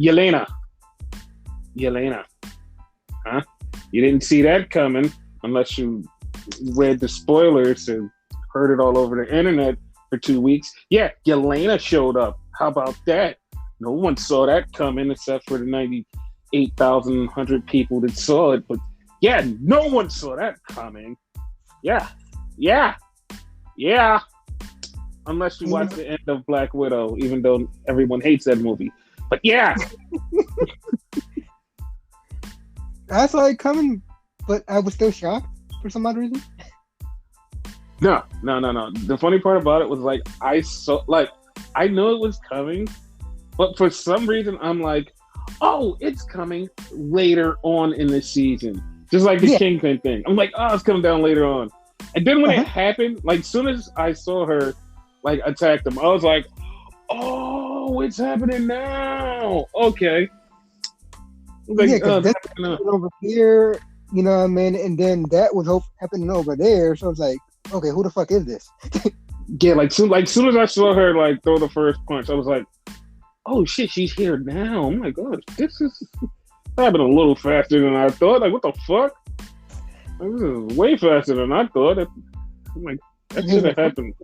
Yelena. Yelena. Huh? You didn't see that coming unless you read the spoilers and heard it all over the internet for 2 weeks. Yeah, Yelena showed up. How about that? No one saw that coming except for the 98,100 people that saw it. But yeah, no one saw that coming. Yeah. Unless you watch the end of Black Widow, even though everyone hates that movie. But yeah. I saw it coming, but I was still shocked for some odd reason. No. The funny part about it was I know it was coming, but for some reason I'm like, oh, it's coming later on in the season. Just like the Kingpin thing. I'm like, oh, it's coming down later on. And then when it happened, like, soon as I saw her, like, attack them, I was like, oh, it's happening now. Okay. Like, because that's over here, you know what I mean? And then that was happening over there. So I was like, okay, who the fuck is this? Yeah, soon as I saw her, like, throw the first punch, I was like, oh, shit, she's here now. Oh, my God, this is happening a little faster than I thought. Like, what the fuck? Like, this is way faster than I thought. I'm like, that should have happened.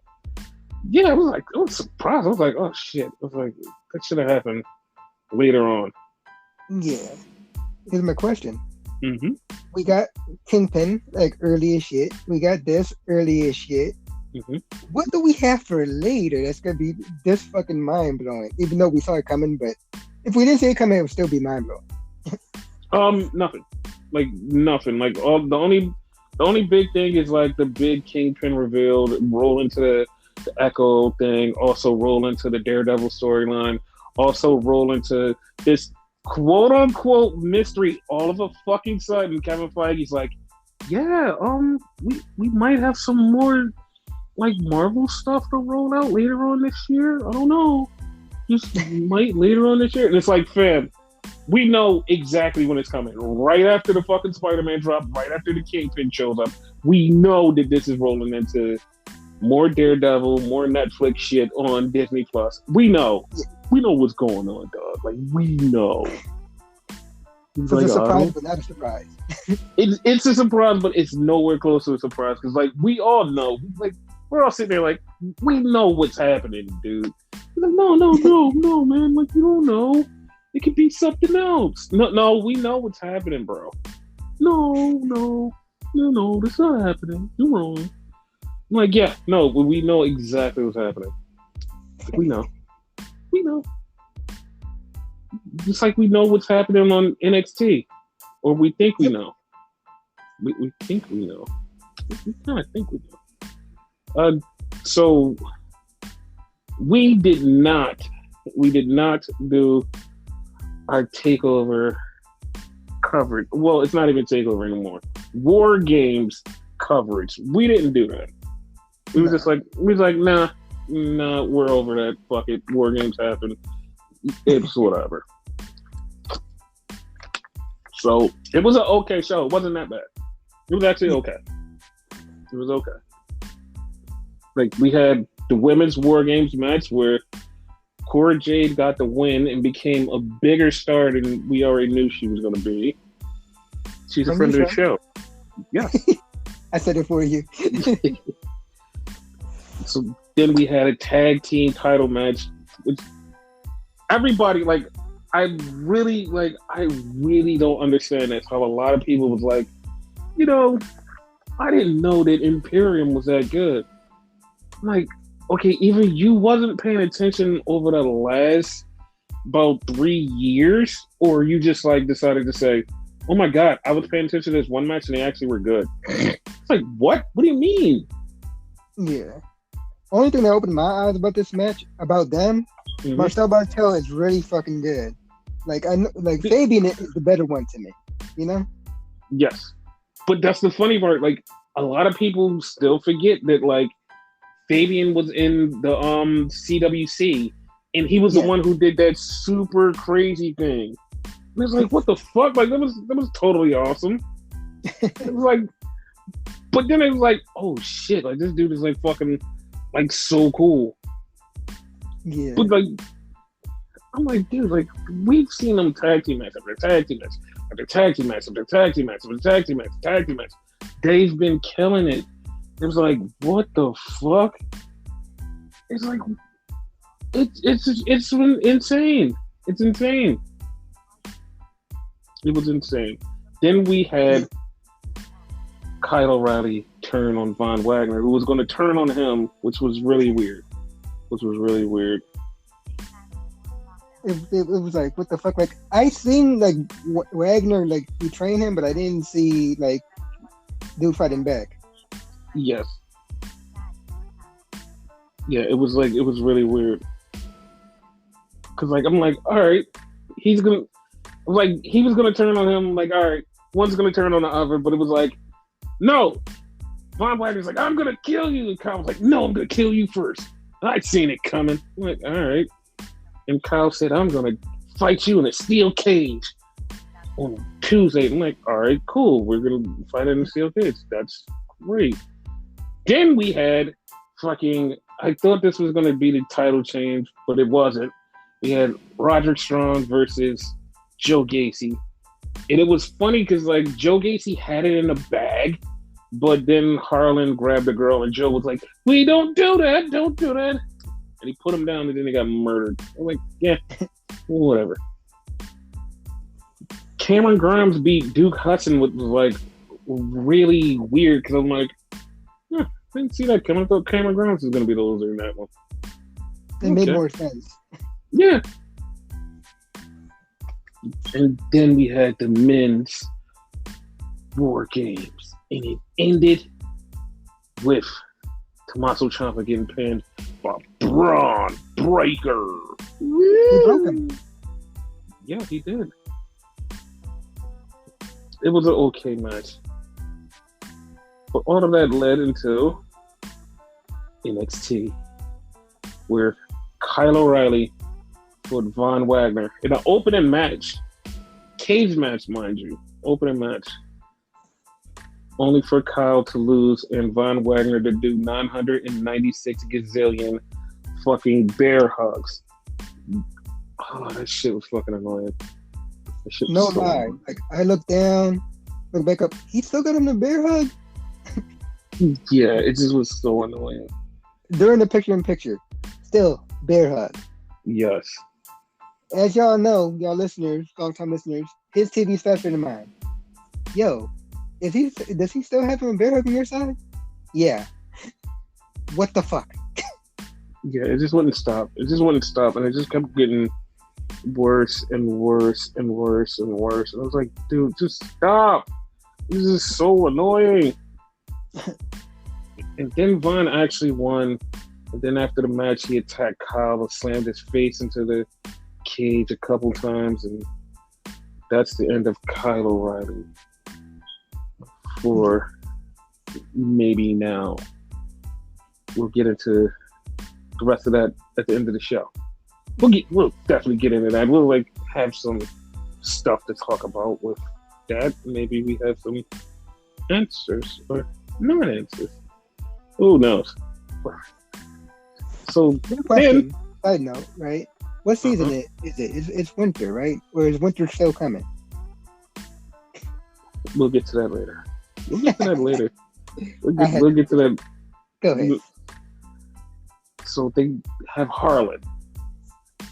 Yeah, I was surprised. I was like, oh, shit. I was like, that should have happened later on. Yeah. Here's my question. Mm-hmm. We got Kingpin, like, early as shit. We got this early as shit. Mm-hmm. What do we have for later that's going to be this fucking mind-blowing? Even though we saw it coming, but if we didn't see it coming, it would still be mind-blowing. Nothing. Like, nothing. Like, the only big thing is, like, the big Kingpin reveal, roll into the Echo thing, also roll into the Daredevil storyline, also roll into this quote-unquote mystery. All of a fucking sudden, Kevin Feige's like, yeah, we might have some more, like, Marvel stuff to roll out later on this year. I don't know. Just might later on this year. And it's like, fam, we know exactly when it's coming. Right after the fucking Spider-Man drop, right after the Kingpin shows up, we know that this is rolling into more Daredevil, more Netflix shit on Disney Plus. We know. We know what's going on, dog. Like, we know. It's like, a surprise, but not a surprise. It's a surprise, but it's nowhere close to a surprise. Because, like, we all know. Like, we're all sitting there like, we know what's happening, dude. Like, no, man. Like, you don't know. It could be something else. No, we know what's happening, bro. No, that's not happening. You're wrong. I'm like, yeah, no, but we know exactly what's happening. We know. Just like we know what's happening on NXT. Or we think we know. We think we know. We kind of think we know. So we did not do our takeover coverage. Well, it's not even takeover anymore. War Games coverage. We didn't do that. We was just like, nah, we're over that. Fuck it. War Games happen. It's whatever. So it was an okay show. It wasn't that bad. It was actually okay. It was okay. Like, we had the women's War Games match where Cora Jade got the win and became a bigger star than we already knew she was going to be. She's a friend of the show. Yeah. I said it for you. So then we had a tag team title match, which everybody, like, I really don't understand this. How a lot of people was like, you know, I didn't know that Imperium was that good. I'm like, okay, either you wasn't paying attention over the last about 3 years, or you just, like, decided to say, oh my God, I was paying attention to this one match and they actually were good. It's like, what? What do you mean? Yeah. Only thing that opened my eyes about this match, about them, Marcel Bartel is really fucking good. Like, I know, like, Fabian is the better one to me, you know? Yes. But that's the funny part. Like, a lot of people still forget that, like, Fabian was in the CWC, and he was the one who did that super crazy thing. And it's like, what the fuck? Like, that was totally awesome. It was like, but then it was like, oh shit! Like, this dude is like fucking, like, so cool. Yeah. But like, I'm like, dude, like we've seen them tag team match after tag team match after tag team match after tag team match after tag team match tag team match. They've been killing it. It was like, what the fuck? It's like, it's insane. It's insane. It was insane. Then we had Kyle O'Reilly turn on Von Wagner, who was going to turn on him, which was really weird. It was like, what the fuck? Like, I seen like Wagner like betraying him, but I didn't see like dude fighting back. Yes. Yeah, it was really weird. Cause like I'm like, all right, he was gonna turn on him. Like, all right, one's gonna turn on the other, but it was like, no. Von Wagner's like, I'm gonna kill you. And Kyle was like, no, I'm gonna kill you first. I'd seen it coming. I'm like, all right. And Kyle said, I'm gonna fight you in a steel cage on Tuesday. I'm like, all right, cool. We're gonna fight in a steel cage. That's great. Then we had I thought this was gonna be the title change, but it wasn't. We had Roderick Strong versus Joe Gacy. And it was funny because like Joe Gacy had it in a bag, but then Harlan grabbed the girl and Joe was like, we don't do that. And he put him down and then he got murdered. I'm like, yeah, whatever. Cameron Grimes beat Duke Hudson, which was like really weird because I'm like, I didn't see that coming. I thought Cameron Grimes was going to be the loser in that one. It made more sense. Yeah. And then we had the men's War Games. And it ended with Tommaso Ciampa getting pinned by Braun Breaker. He broke him. Yeah, he did. It was an okay match. But all of that led into NXT, where Kyle O'Reilly fought Von Wagner in an opening match. Cage match, mind you. Opening match. Only for Kyle to lose and Von Wagner to do 996 gazillion fucking bear hugs. Oh, that shit was fucking annoying. No lie. Annoying. Like, I looked down, looked back up. He still got him the bear hug? Yeah, it just was so annoying. During the picture-in-picture, still bear hug. Yes. As y'all know, y'all listeners, long-time listeners, his TV's faster than mine. Yo, does he still have him a bear hug on your side? Yeah. What the fuck? Yeah, it just wouldn't stop. And it just kept getting worse and worse and worse and worse. And I was like, dude, just stop. This is so annoying. And then Von actually won. And then after the match, he attacked Kyle and slammed his face into the cage a couple times. And that's the end of Kyle O'Reilly. For maybe now. We'll get into the rest of that at the end of the show. We'll definitely get into that. We'll like have some stuff to talk about with that. Maybe we have some answers or non-answers. Who knows? So question, side note, right? What season is it? It's winter, right? Or is winter still coming? We'll get to that later. We'll get to that. Go ahead. So they have Harlan.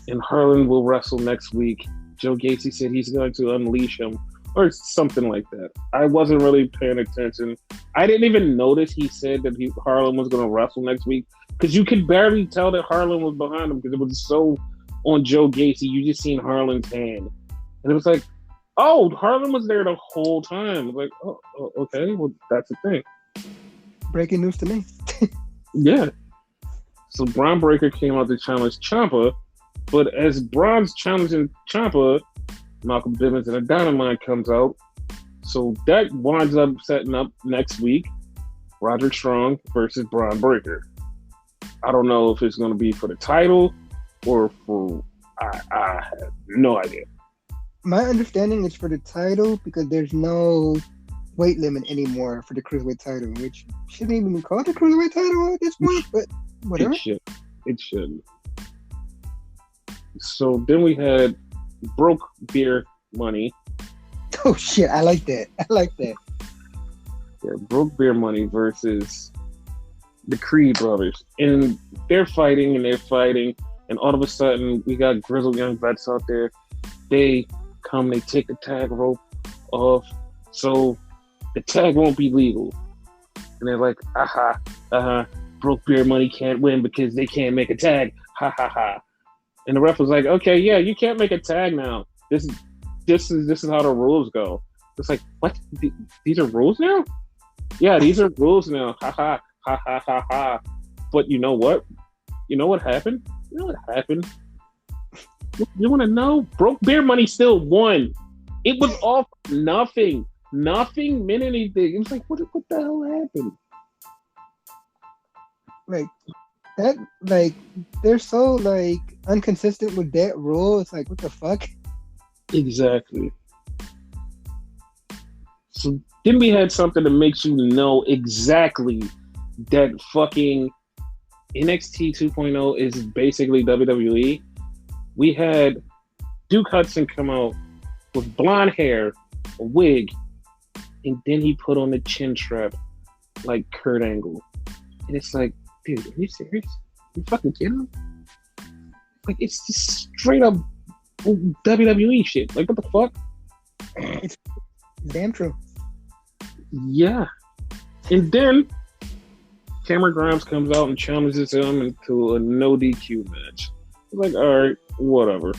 And Harlan will wrestle next week. Joe Gacy said he's going to unleash him or something like that. I wasn't really paying attention. I didn't even notice he said that Harlan was going to wrestle next week because you could barely tell that Harlan was behind him because it was so on Joe Gacy. You just seen Harlan's hand. And it was like, oh, Harlan was there the whole time. Like, oh, okay, well, that's the thing. Breaking news to me. Yeah. So Braun Breaker came out to challenge Ciampa, but as Braun's challenging Ciampa, Malcolm Bivens and a Dynamite comes out. So that winds up setting up next week, Roderick Strong versus Braun Breaker. I don't know if it's going to be for the title or for... I have no idea. My understanding is for the title because there's no weight limit anymore for the cruiserweight title, which shouldn't even be called the cruiserweight title at this point, but whatever. It should. So then we had broke beer money. Oh shit, I like that. I like that. Yeah, broke beer money versus the Creed brothers, and they're fighting and they're fighting, and all of a sudden we got grizzled young vets out there. They come, they take the tag rope off, so the tag won't be legal. And they're like, broke beer money can't win because they can't make a tag. Ha ha ha. And the ref was like, okay, yeah, you can't make a tag now. This is how the rules go. It's like, what? These are rules now? Yeah, these are rules now. Ha ha ha ha ha ha. But you know what? You know what happened? You know what happened? You want to know? Broke beer money still won. It was all nothing. Nothing meant anything. It was like, what the hell happened? Like that, like they're so like inconsistent with that rule. It's like, what the fuck? Exactly. So then we had something that makes you know exactly that fucking NXT 2.0 is basically WWE. We had Duke Hudson come out with blonde hair, a wig, and then he put on the chin strap like Kurt Angle. And it's like, dude, are you serious? You fucking kidding me? Like, it's just straight up WWE shit. Like, what the fuck? It's damn true. Yeah. And then Cameron Grimes comes out and challenges him into a no DQ match. Like, all right, whatever.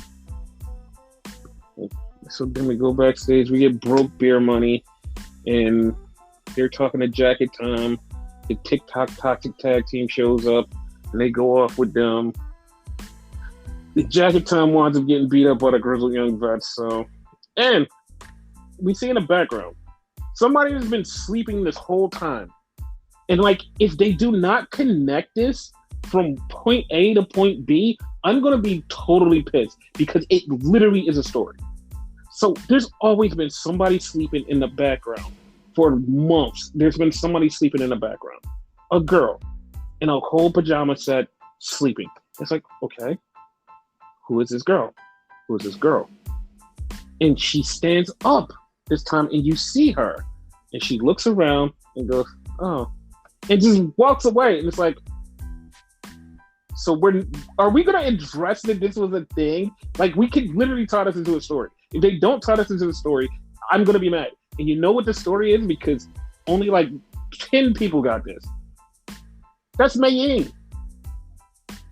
So then we go backstage. We get broke beer money, and they're talking to Jacket Time. The TikTok Toxic Tag Team shows up, and they go off with them. The Jacket Time winds up getting beat up by the grizzled young vets. So, and we see in the background, somebody has been sleeping this whole time. And like, if they do not connect this from point A to point B, I'm going to be totally pissed because it literally is a story. So there's always been somebody sleeping in the background for months. There's been somebody sleeping in the background. A girl in a whole pajama set sleeping. It's like, okay, who is this girl? Who is this girl? And she stands up this time and you see her. And she looks around and goes, oh, and just walks away. And it's like, so are we going to address that this was a thing? Like, we could literally tie this into a story. If they don't tie this into a story, I'm going to be mad. And you know what the story is? Because only like 10 people got this. That's Mei Ying.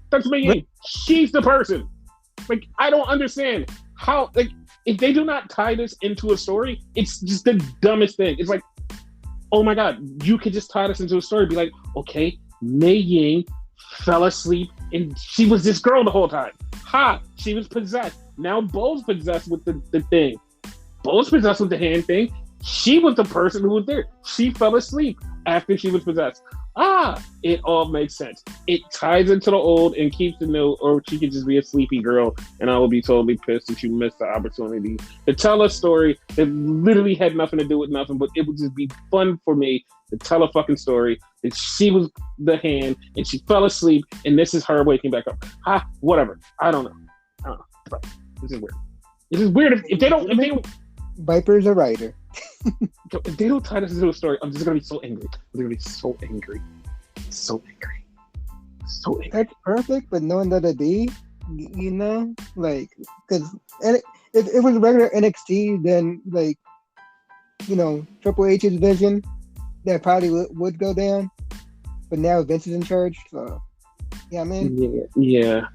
That's Mei Ying. She's the person. Like, I don't understand how, like, if they do not tie this into a story, it's just the dumbest thing. It's like, oh my God, you could just tie this into a story. Be like, okay, Mei Ying fell asleep and she was this girl the whole time. Ha! She was possessed. Now Bo's possessed with the thing. Bo's possessed with the hand thing. She was the person who was there. She fell asleep after she was possessed. It all makes sense. It ties into the old and keeps the new, or she could just be a sleepy girl, and I will be totally pissed if you missed the opportunity to tell a story that literally had nothing to do with nothing, but it would just be fun for me to tell a fucking story that she was the hand and she fell asleep and this is her waking back up. Whatever. I don't know. But this is weird. This is weird if they don't Viper's a writer. If they don't tie this into a story, I'm just gonna be so angry. I'm gonna be so angry. So angry. So angry. That's perfect, but knowing that it be, you know, like, because if it was regular NXT, then like, you know, Triple H's vision, that probably would go down. But now Vince is in charge, so yeah, I mean, yeah.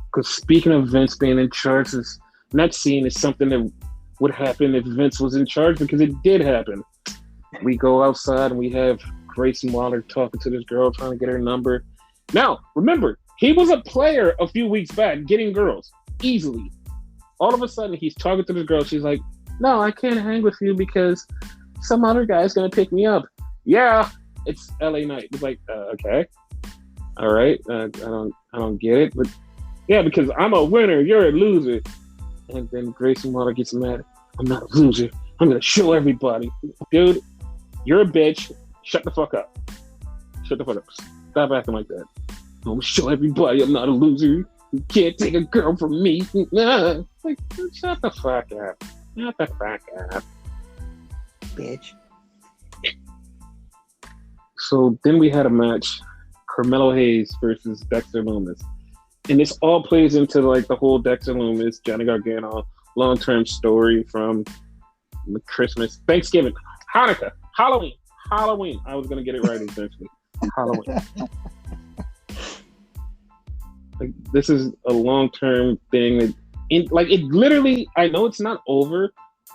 Because speaking of Vince being in charge, this next scene is something that would happen if Vince was in charge, because it did happen. We go outside and we have Grayson Waller talking to this girl, trying to get her number. Now, remember, he was a player a few weeks back, getting girls easily. All of a sudden, he's talking to this girl. She's like, no, I can't hang with you because some other guy's going to pick me up. Yeah, it's LA Knight. It's like, okay. All right. I don't get it. But yeah, because I'm a winner. You're a loser. And then Grayson Waller gets mad. I'm not a loser. I'm going to show everybody. Dude, you're a bitch. Shut the fuck up. Shut the fuck up. Stop acting like that. I'm show everybody I'm not a loser. You can't take a girl from me. Like, shut the fuck up. Shut the fuck up. Bitch. So then we had a match, Carmelo Hayes versus Dexter Lumis. And this all plays into like the whole Dexter Lumis, Johnny Gargano long-term story from Christmas, Thanksgiving, Hanukkah, Halloween. I was gonna get it right eventually. Halloween. Like, this is a long-term thing. It literally, I know it's not over,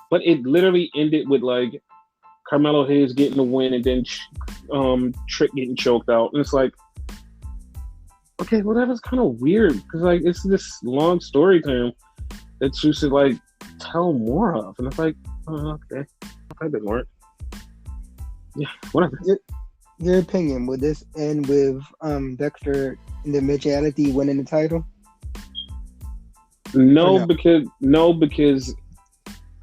but it literally ended with like Carmelo Hayes getting the win and then Trick getting choked out. And it's like, okay, well, that was kind of weird because like it's this long story term that you should like tell more of. And it's like, oh, okay, that didn't work. Yeah, whatever. Your opinion, would this end with Dexter in the Midgeality winning the title? No, because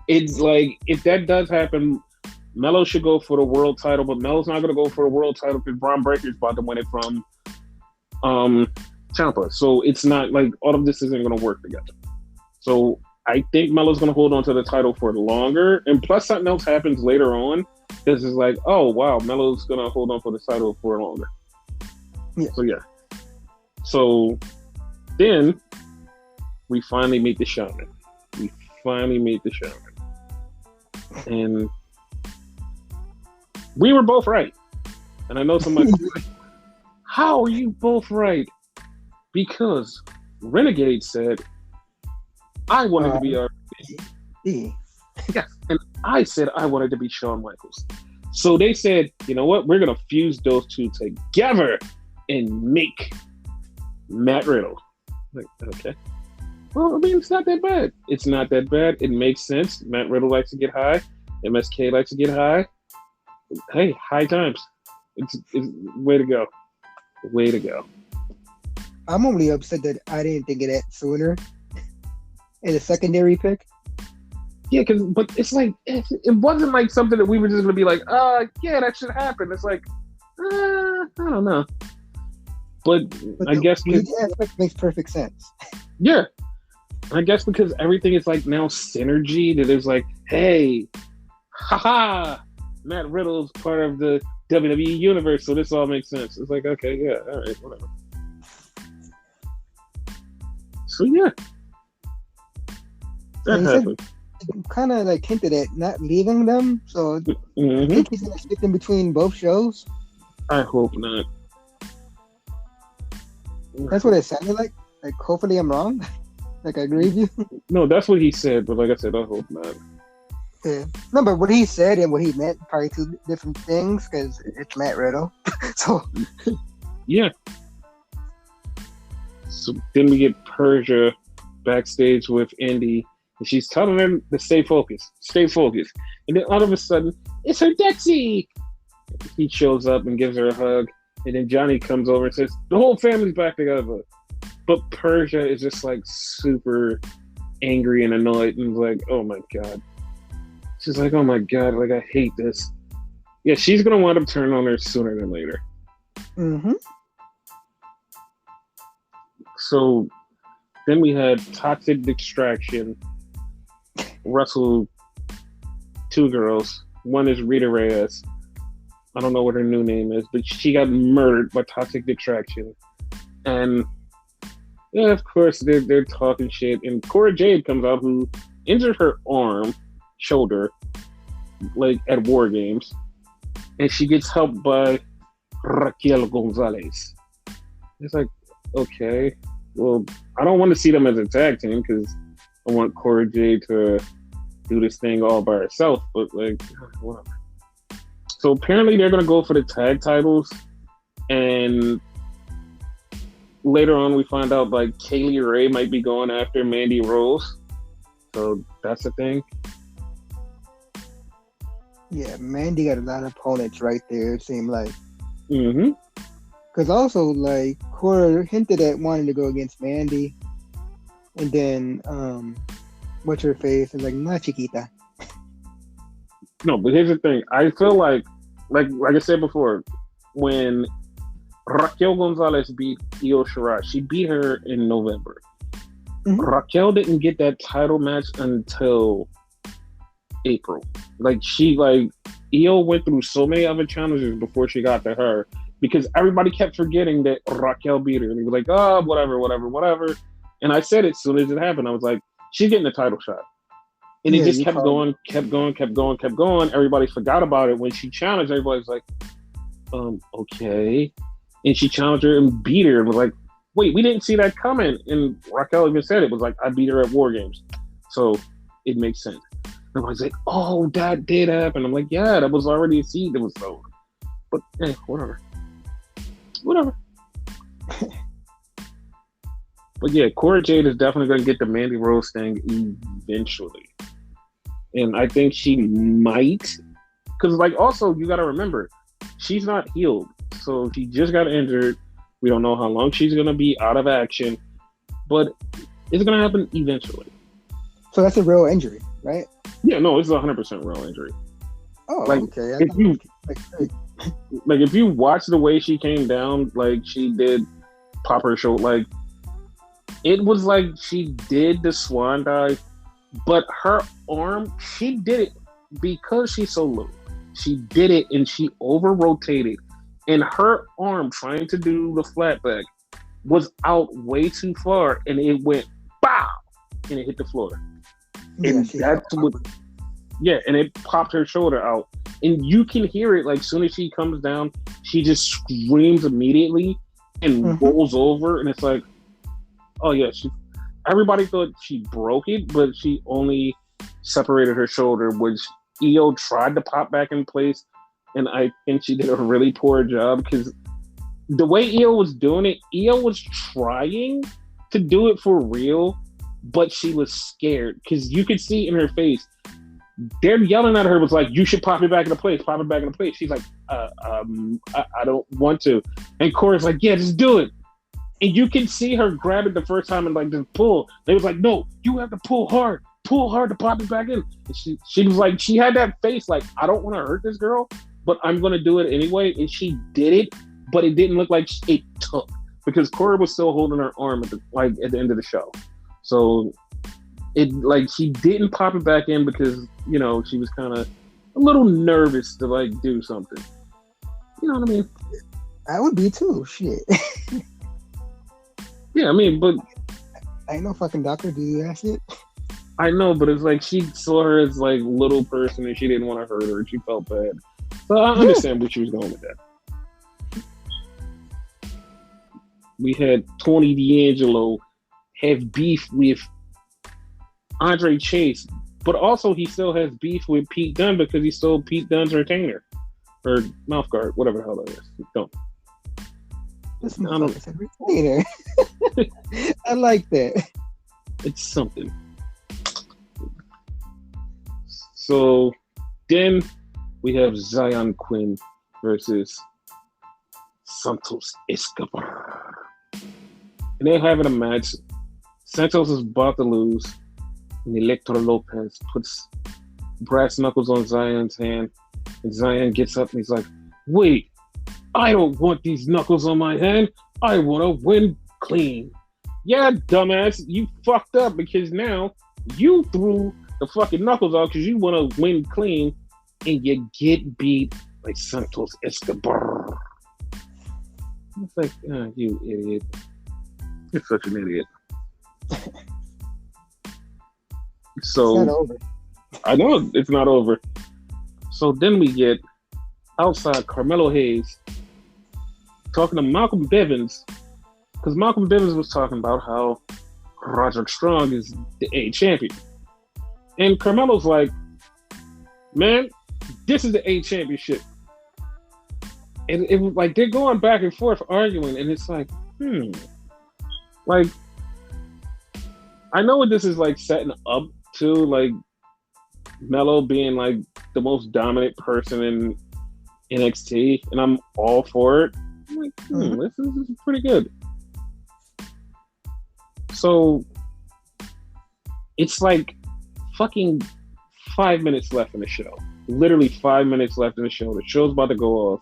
it's like if that does happen, Melo should go for the world title, but Melo's not going to go for the world title because Braun Breaker's about to win it from Ciampa. So it's not like all of this isn't going to work together. So I think Melo's going to hold on to the title for longer. And plus something else happens later on. This is like, oh, wow, Melo's going to hold on for the title for longer. Yeah. So, yeah. So then we finally meet the Shaman. And we were both right. And I know somebody like, how are you both right? Because Renegade said, I wanted to be RVD. Yes. And I said I wanted to be Shawn Michaels. So they said, you know what? We're going to fuse those two together and make Matt Riddle. Like, okay. Well, I mean, it's not that bad. It makes sense. Matt Riddle likes to get high. MSK likes to get high. Hey, high times. It's way to go. I'm only upset that I didn't think of that sooner. In a secondary pick. Yeah, but it's like it wasn't like something that we were just gonna be like, yeah, that should happen. It's like, I don't know. But I guess that makes perfect sense. Yeah, I guess because everything is like now synergy. That is like, hey, haha, Matt Riddle's part of the WWE universe, so this all makes sense. It's like, okay, yeah, all right, whatever. So yeah, that happened. Kind of like hinted at not leaving them, so I think he's gonna stick in between both shows. I hope not. That's what it sounded like. Like, hopefully I'm wrong. Like, I agree with you. No, that's what he said, but like I said, I hope not. Yeah. No, but what he said and what he meant probably two different things because it's Matt Riddle. So yeah. So then we get Persia backstage with Indy. And she's telling him to stay focused. And then all of a sudden, it's her Dexy! He shows up and gives her a hug. And then Johnny comes over and says, the whole family's back together. But Persia is just like super angry and annoyed and like, oh my God. She's like, oh my God, like I hate this. Yeah, she's going to wind up turning on her sooner than later. Mm-hmm. So then we had Toxic Distraction wrestle two girls. One is Rita Reyes. I don't know what her new name is, but she got murdered by Toxic Distraction. And yeah, of course they're talking shit. And Cora Jade comes out who injured her shoulder, like at War Games, and she gets helped by Raquel Gonzalez. It's like, okay, well, I don't want to see them as a tag team because I want Cora Jade to do this thing all by herself, but like, whatever. So apparently they're going to go for the tag titles, and later on we find out like Kaylee Ray might be going after Mandy Rose. So that's the thing. Yeah, Mandy got a lot of opponents right there, it seemed like. Mm-hmm. Because also, like, Cora hinted at wanting to go against Mandy. And then, what's her face? And like, nah, chiquita. No, but here's the thing. I feel like I said before, when Raquel Gonzalez beat Io Shirai. She beat her in November. Mhm. Raquel didn't get that title match until April. Like Io went through so many other challenges before she got to her because everybody kept forgetting that Raquel beat her. And he was like, oh, whatever, whatever, whatever. And I said it as soon as it happened. I was like, she's getting a title shot. And it Yeah, just you kept called going, kept going, kept going, kept going. Everybody forgot about it. When she challenged, everybody was like, okay. And she challenged her and beat her and was like, wait, we didn't see that coming. And Raquel even said it was like, I beat her at War Games. So it makes sense. Everybody's like, oh, that did happen. I'm like, yeah, that was already a seed that was sold. But whatever. Whatever. But yeah, Cora Jade is definitely going to get the Mandy Rose thing eventually. And I think she might. Because, like, also, you got to remember, she's not healed. So she just got injured. We don't know how long she's going to be out of action. But it's going to happen eventually. So that's a real injury, right? Yeah, no, it's a 100% real injury. Oh, like, okay. If you watch the way she came down, like she did pop her shoulder, like it was like she did the swan dive, but her arm, she did it because she's so low. She did it and she over rotated, and her arm trying to do the flat back was out way too far, and it went bow, and it hit the floor. And that's what, and it popped her shoulder out. And you can hear it, like, soon as she comes down, she just screams immediately and rolls over. And it's like, oh, yeah, everybody thought she broke it, but she only separated her shoulder, which Io tried to pop back in place. And I think she did a really poor job because the way Io was doing it, Io was trying to do it for real, but she was scared because you could see in her face, they're yelling at her, was like, you should pop it back into place, pop it back into place. She's like, I don't want to. And Cora's like, yeah, just do it. And you can see her grab it the first time and like just pull. They was like, no, you have to pull hard to pop it back in. And she was like, she had that face like, I don't want to hurt this girl, but I'm going to do it anyway. And she did it, but it didn't look like it took because Cora was still holding her arm at the end of the show. So it like she didn't pop it back in because, you know, she was kind of a little nervous to like do something. You know what I mean? I would be too. Shit. Yeah, I mean, but I ain't no fucking doctor. Do that shit. I know, but it's like she saw her as like little person and she didn't want to hurt her. She felt bad. So I understand where she was going with that. We had Tony D'Angelo have beef with Andre Chase, but also he still has beef with Pete Dunne because he stole Pete Dunne's retainer or mouth guard, whatever the hell that is. Don't. This motherfucker's a retainer. I like that. It's something. So then we have Zion Quinn versus Santos Escobar. And they're having a match. Santos is about to lose. And Electro Lopez puts brass knuckles on Zion's hand. And Zion gets up and he's like, wait, I don't want these knuckles on my hand. I want to win clean. Yeah, dumbass, you fucked up because now you threw the fucking knuckles out because you want to win clean and you get beat by Santos Escobar. It's like, oh, you idiot. You're such an idiot. So, it's not over. I know it's not over. So then we get outside Carmelo Hayes talking to Malcolm Bivens because Malcolm Bivens was talking about how Roderick Strong is the A champion. And Carmelo's like, man, this is the A championship. And it was like they're going back and forth arguing, and it's like, like, I know what this is like setting up to, like Melo being like the most dominant person in NXT, and I'm all for it. I'm like, this is pretty good. So it's like fucking 5 minutes left in the show. Literally 5 minutes left in the show. The show's about to go off.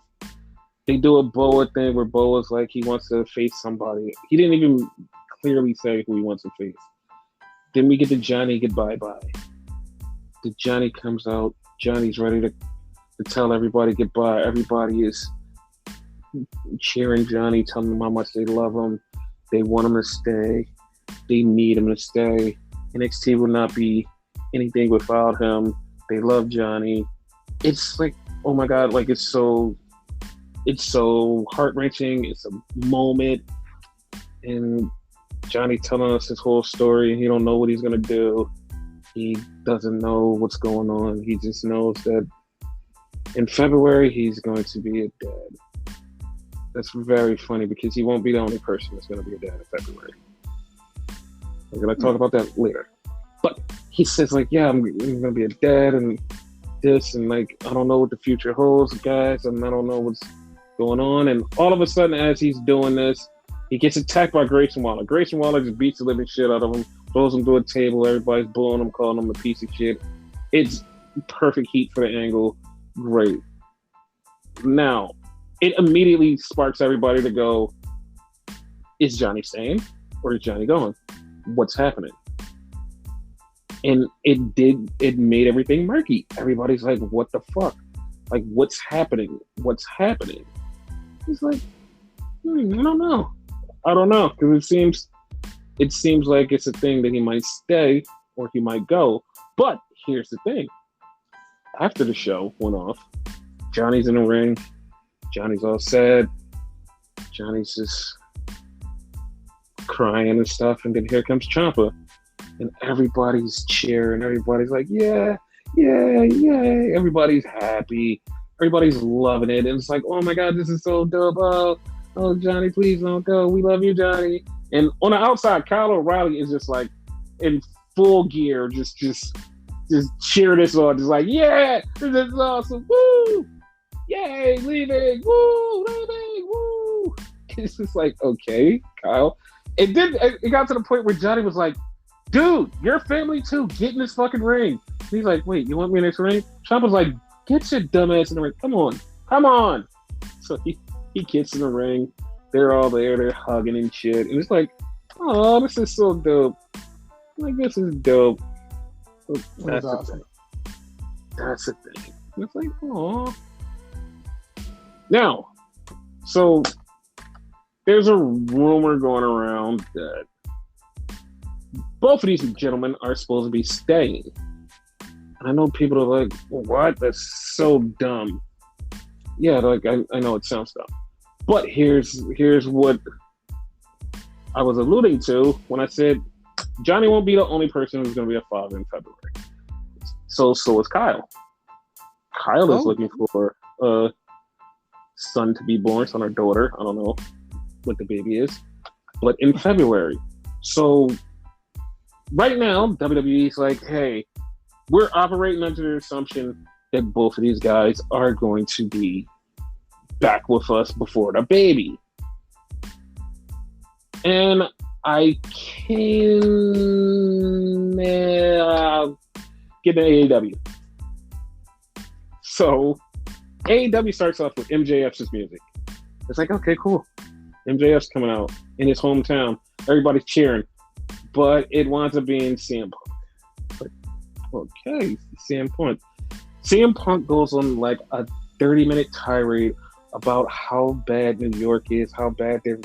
They do a Boa thing where Boa's like he wants to face somebody. He didn't even clearly say who he wants to face. Then we get the Johnny goodbye bye. The Johnny comes out. Johnny's ready to tell everybody goodbye. Everybody is cheering Johnny, telling him how much they love him. They want him to stay. They need him to stay. NXT will not be anything without him. They love Johnny. It's like, oh my God, like it's so heart-wrenching. It's a moment. And Johnny telling us his whole story. He don't know what he's going to do. He doesn't know what's going on. He just knows that in February, he's going to be a dad. That's very funny because he won't be the only person that's going to be a dad in February. We're going to talk about that later. But he says, like, yeah, I'm going to be a dad and this, and like, I don't know what the future holds, guys, and I don't know what's going on. And all of a sudden, as he's doing this, he gets attacked by Grayson Waller. Grayson Waller just beats the living shit out of him, throws him to a table. Everybody's booing him, calling him a piece of shit. It's perfect heat for the angle. Great. Now, it immediately sparks everybody to go, is Johnny staying or is Johnny going? What's happening? And it made everything murky. Everybody's like, what the fuck? Like, what's happening? What's happening? He's like, I don't know. Because it seems like it's a thing that he might stay or he might go. But here's the thing. After the show went off, Johnny's in the ring. Johnny's all sad. Johnny's just crying and stuff. And then here comes Ciampa. And everybody's cheering. Everybody's like, yeah. Everybody's happy. Everybody's loving it. And it's like, oh my God, this is so dope. Oh, Johnny, please don't go. We love you, Johnny. And on the outside, Kyle O'Reilly is just like in full gear, just cheer this on. Just like, yeah, this is awesome. Woo! Yay, leaving. Woo! Leaving. Woo! It's just like, okay, Kyle. It got to the point where Johnny was like, dude, your family too. Get in this fucking ring. And he's like, wait, you want me in this ring? Ciampa's like, get your dumb ass in the ring. Come on. So he gets in the ring. They're all there. They're hugging and shit. And it's like, oh, this is so dope. Like, this is dope. So that's awesome. That's the thing. And it's like, oh. Now, so there's a rumor going around that both of these gentlemen are supposed to be staying. And I know people are like, what? That's so dumb. Yeah, like I know it sounds dumb. But here's what I was alluding to when I said Johnny won't be the only person who's going to be a father in February. So is Kyle. Kyle is looking for a son to be born, son or daughter. I don't know what the baby is. But in February. So right now, WWE's like, hey, we're operating under the assumption that both of these guys are going to be back with us before the baby. And I can get an AEW. So AEW starts off with MJF's music. It's like, okay, cool. MJF's coming out in his hometown. Everybody's cheering. But it winds up being CM Punk. Like, okay, CM Punk. CM Punk goes on like a 30-minute tirade about how bad New York is, how bad their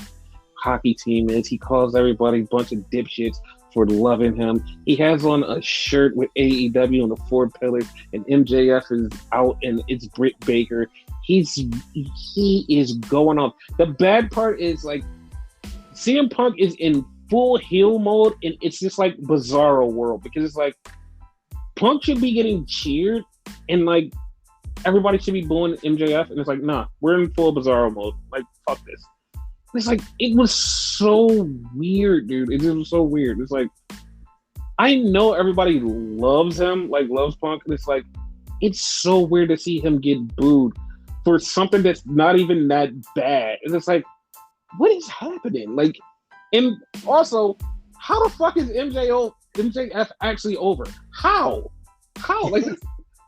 hockey team is. He calls everybody a bunch of dipshits for loving him. He has on a shirt with AEW on the 4 pillars, and MJF is out, and it's Britt Baker. He is going off. The bad part is like CM Punk is in full heel mode, and it's just like bizarro world because it's like Punk should be getting cheered and like everybody should be booing MJF, and it's like, nah, we're in full bizarro mode. Like, fuck this. And it's like, it was so weird, dude. It just was so weird. It's like, I know everybody loves him, like loves Punk, and it's like, it's so weird to see him get booed for something that's not even that bad. And it's like, what is happening? Like, and also, how the fuck is MJF actually over? How?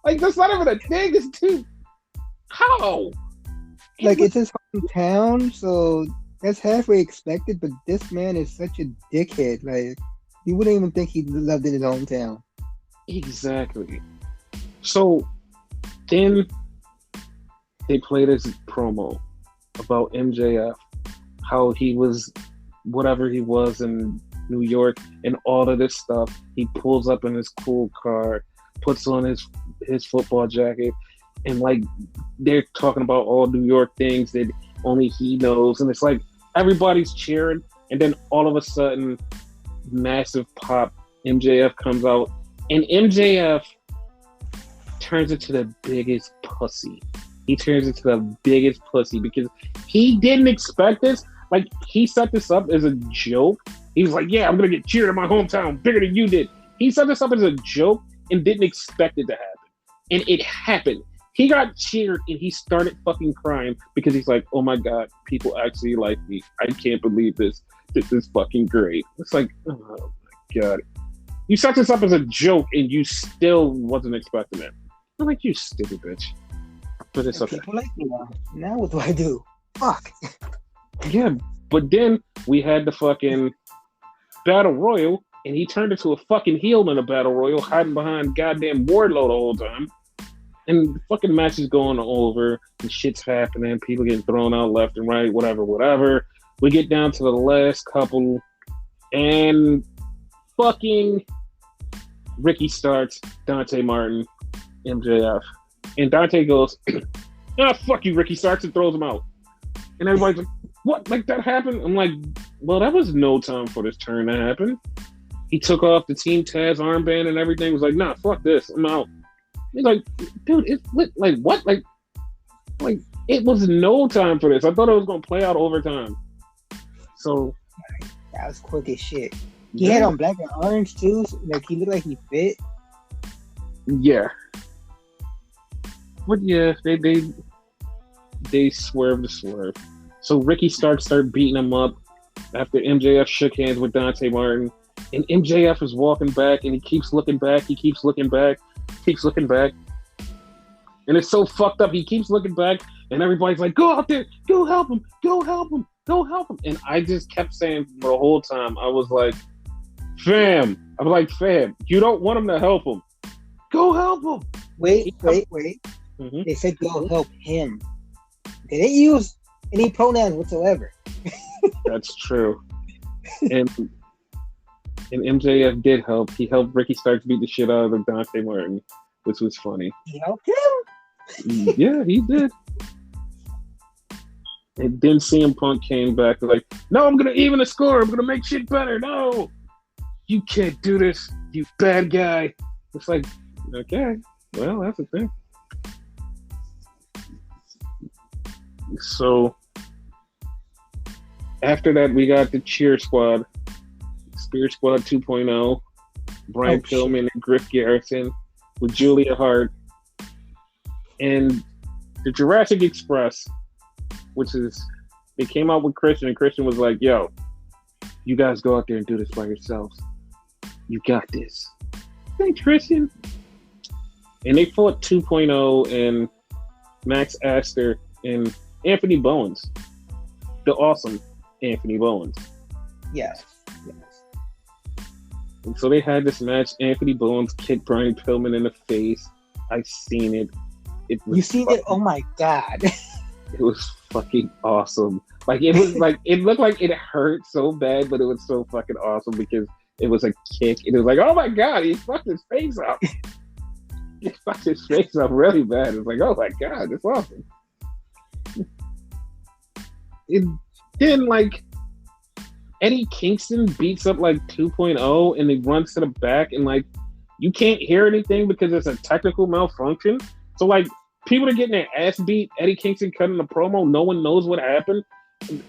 Like that's not even a thing. It's too. How? like it's his hometown, so that's halfway expected. But this man is such a dickhead. Like you wouldn't even think he loved in his hometown. Exactly. So then they played this promo about MJF, how he was whatever he was in New York and all of this stuff. He pulls up in his cool car, puts on his football jacket, and like they're talking about all New York things that only he knows, and it's like everybody's cheering, and then all of a sudden, massive pop, MJF comes out, and MJF turns into the biggest pussy. He turns into the biggest pussy because he didn't expect this. Like, he set this up as a joke. He was like, yeah, I'm going to get cheered in my hometown bigger than you did. He set this up as a joke and didn't expect it to happen. And it happened. He got cheered and he started fucking crying because he's like, oh my God, people actually like me. I can't believe this. This is fucking great. It's like, oh my God. You set this up as a joke and you still wasn't expecting it. I'm like, you stupid bitch. But it's okay. People like me now. Now what do I do? Fuck. Yeah, but then we had the fucking Battle Royal, and he turned into a fucking heel in a Battle Royal, hiding behind goddamn Wardlow the whole time. And the fucking match is going over, and shit's happening, people getting thrown out left and right, whatever. We get down to the last couple, and fucking Ricky starts, Dante Martin, MJF. And Dante goes, fuck you, Ricky Starks, and throws him out. And everybody's like, what? Like, that happened? I'm like, well, that was no time for this turn to happen. He took off the Team Taz armband and everything. Was like, nah, fuck this. I'm out. He's like, dude, it's like, what? Like, it was no time for this. I thought it was going to play out over time. So. That was quick as shit. He had on black and orange, too. So, like, he looked like he fit. Yeah. But yeah, they swerve the swerve. So Ricky Starks started beating him up after MJF shook hands with Dante Martin. And MJF is walking back and he keeps looking back. And it's so fucked up. He keeps looking back and everybody's like, go out there, go help him. And I just kept saying the whole time, I was like, fam, you don't want him to help him. Go help him. Wait. Mm-hmm. They said go help him. They didn't use any pronouns whatsoever. That's true. And MJF did help. He helped Ricky Starks beat the shit out of Dante Martin, which was funny. He helped him? Yeah, he did. And then CM Punk came back like, no, I'm going to even the score. I'm going to make shit better. No, you can't do this, you bad guy. It's like, okay, well, that's the thing. So after that, we got the Cheer Squad, Spear Squad 2.0, Brian Pillman and Griff Garrison with Julia Hart, and the Jurassic Express, which is, they came out with Christian, and Christian was like, yo, you guys go out there and do this by yourselves. You got this. Thanks, Christian. And they fought 2.0 and Max Astor and Anthony Bowens. The awesome Anthony Bowens. Yes. And so they had this match. Anthony Bowens kicked Brian Pillman in the face. I've seen it. You seen it? Oh my God. It was fucking awesome. Like, it was like, it looked like it hurt so bad, but it was so fucking awesome because it was a kick. It was like, oh my God, he fucked his face up. He fucked his face up really bad. It's like, oh my God, that's awesome. It then, like, Eddie Kingston beats up like 2.0 and he runs to the back and like you can't hear anything because it's a technical malfunction. So like people are getting their ass beat. Eddie Kingston cutting the promo. No one knows what happened.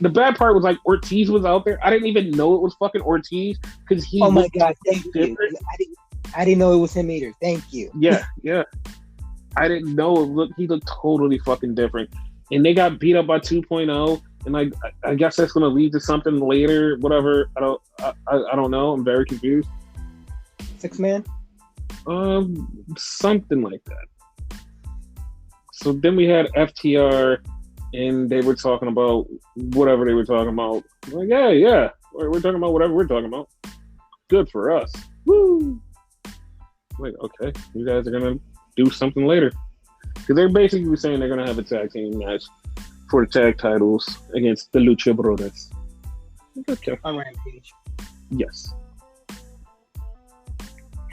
The bad part was like Ortiz was out there. I didn't even know it was fucking Ortiz because he. Oh my God! Thank you. I didn't know it was him either. Thank you. Yeah. I didn't know he looked totally fucking different. And they got beat up by 2.0. And like, I guess that's going to lead to something later, whatever. I don't know. I'm very confused. 6-man? Something like that. So then we had FTR and they were talking about whatever they were talking about. Like, yeah, yeah, we're talking about whatever we're talking about. Good for us. Woo! Like, okay, you guys are gonna do something later because they're basically saying they're gonna have a tag team match for the tag titles against the Lucha Brothers. Okay. On Rampage. Yes.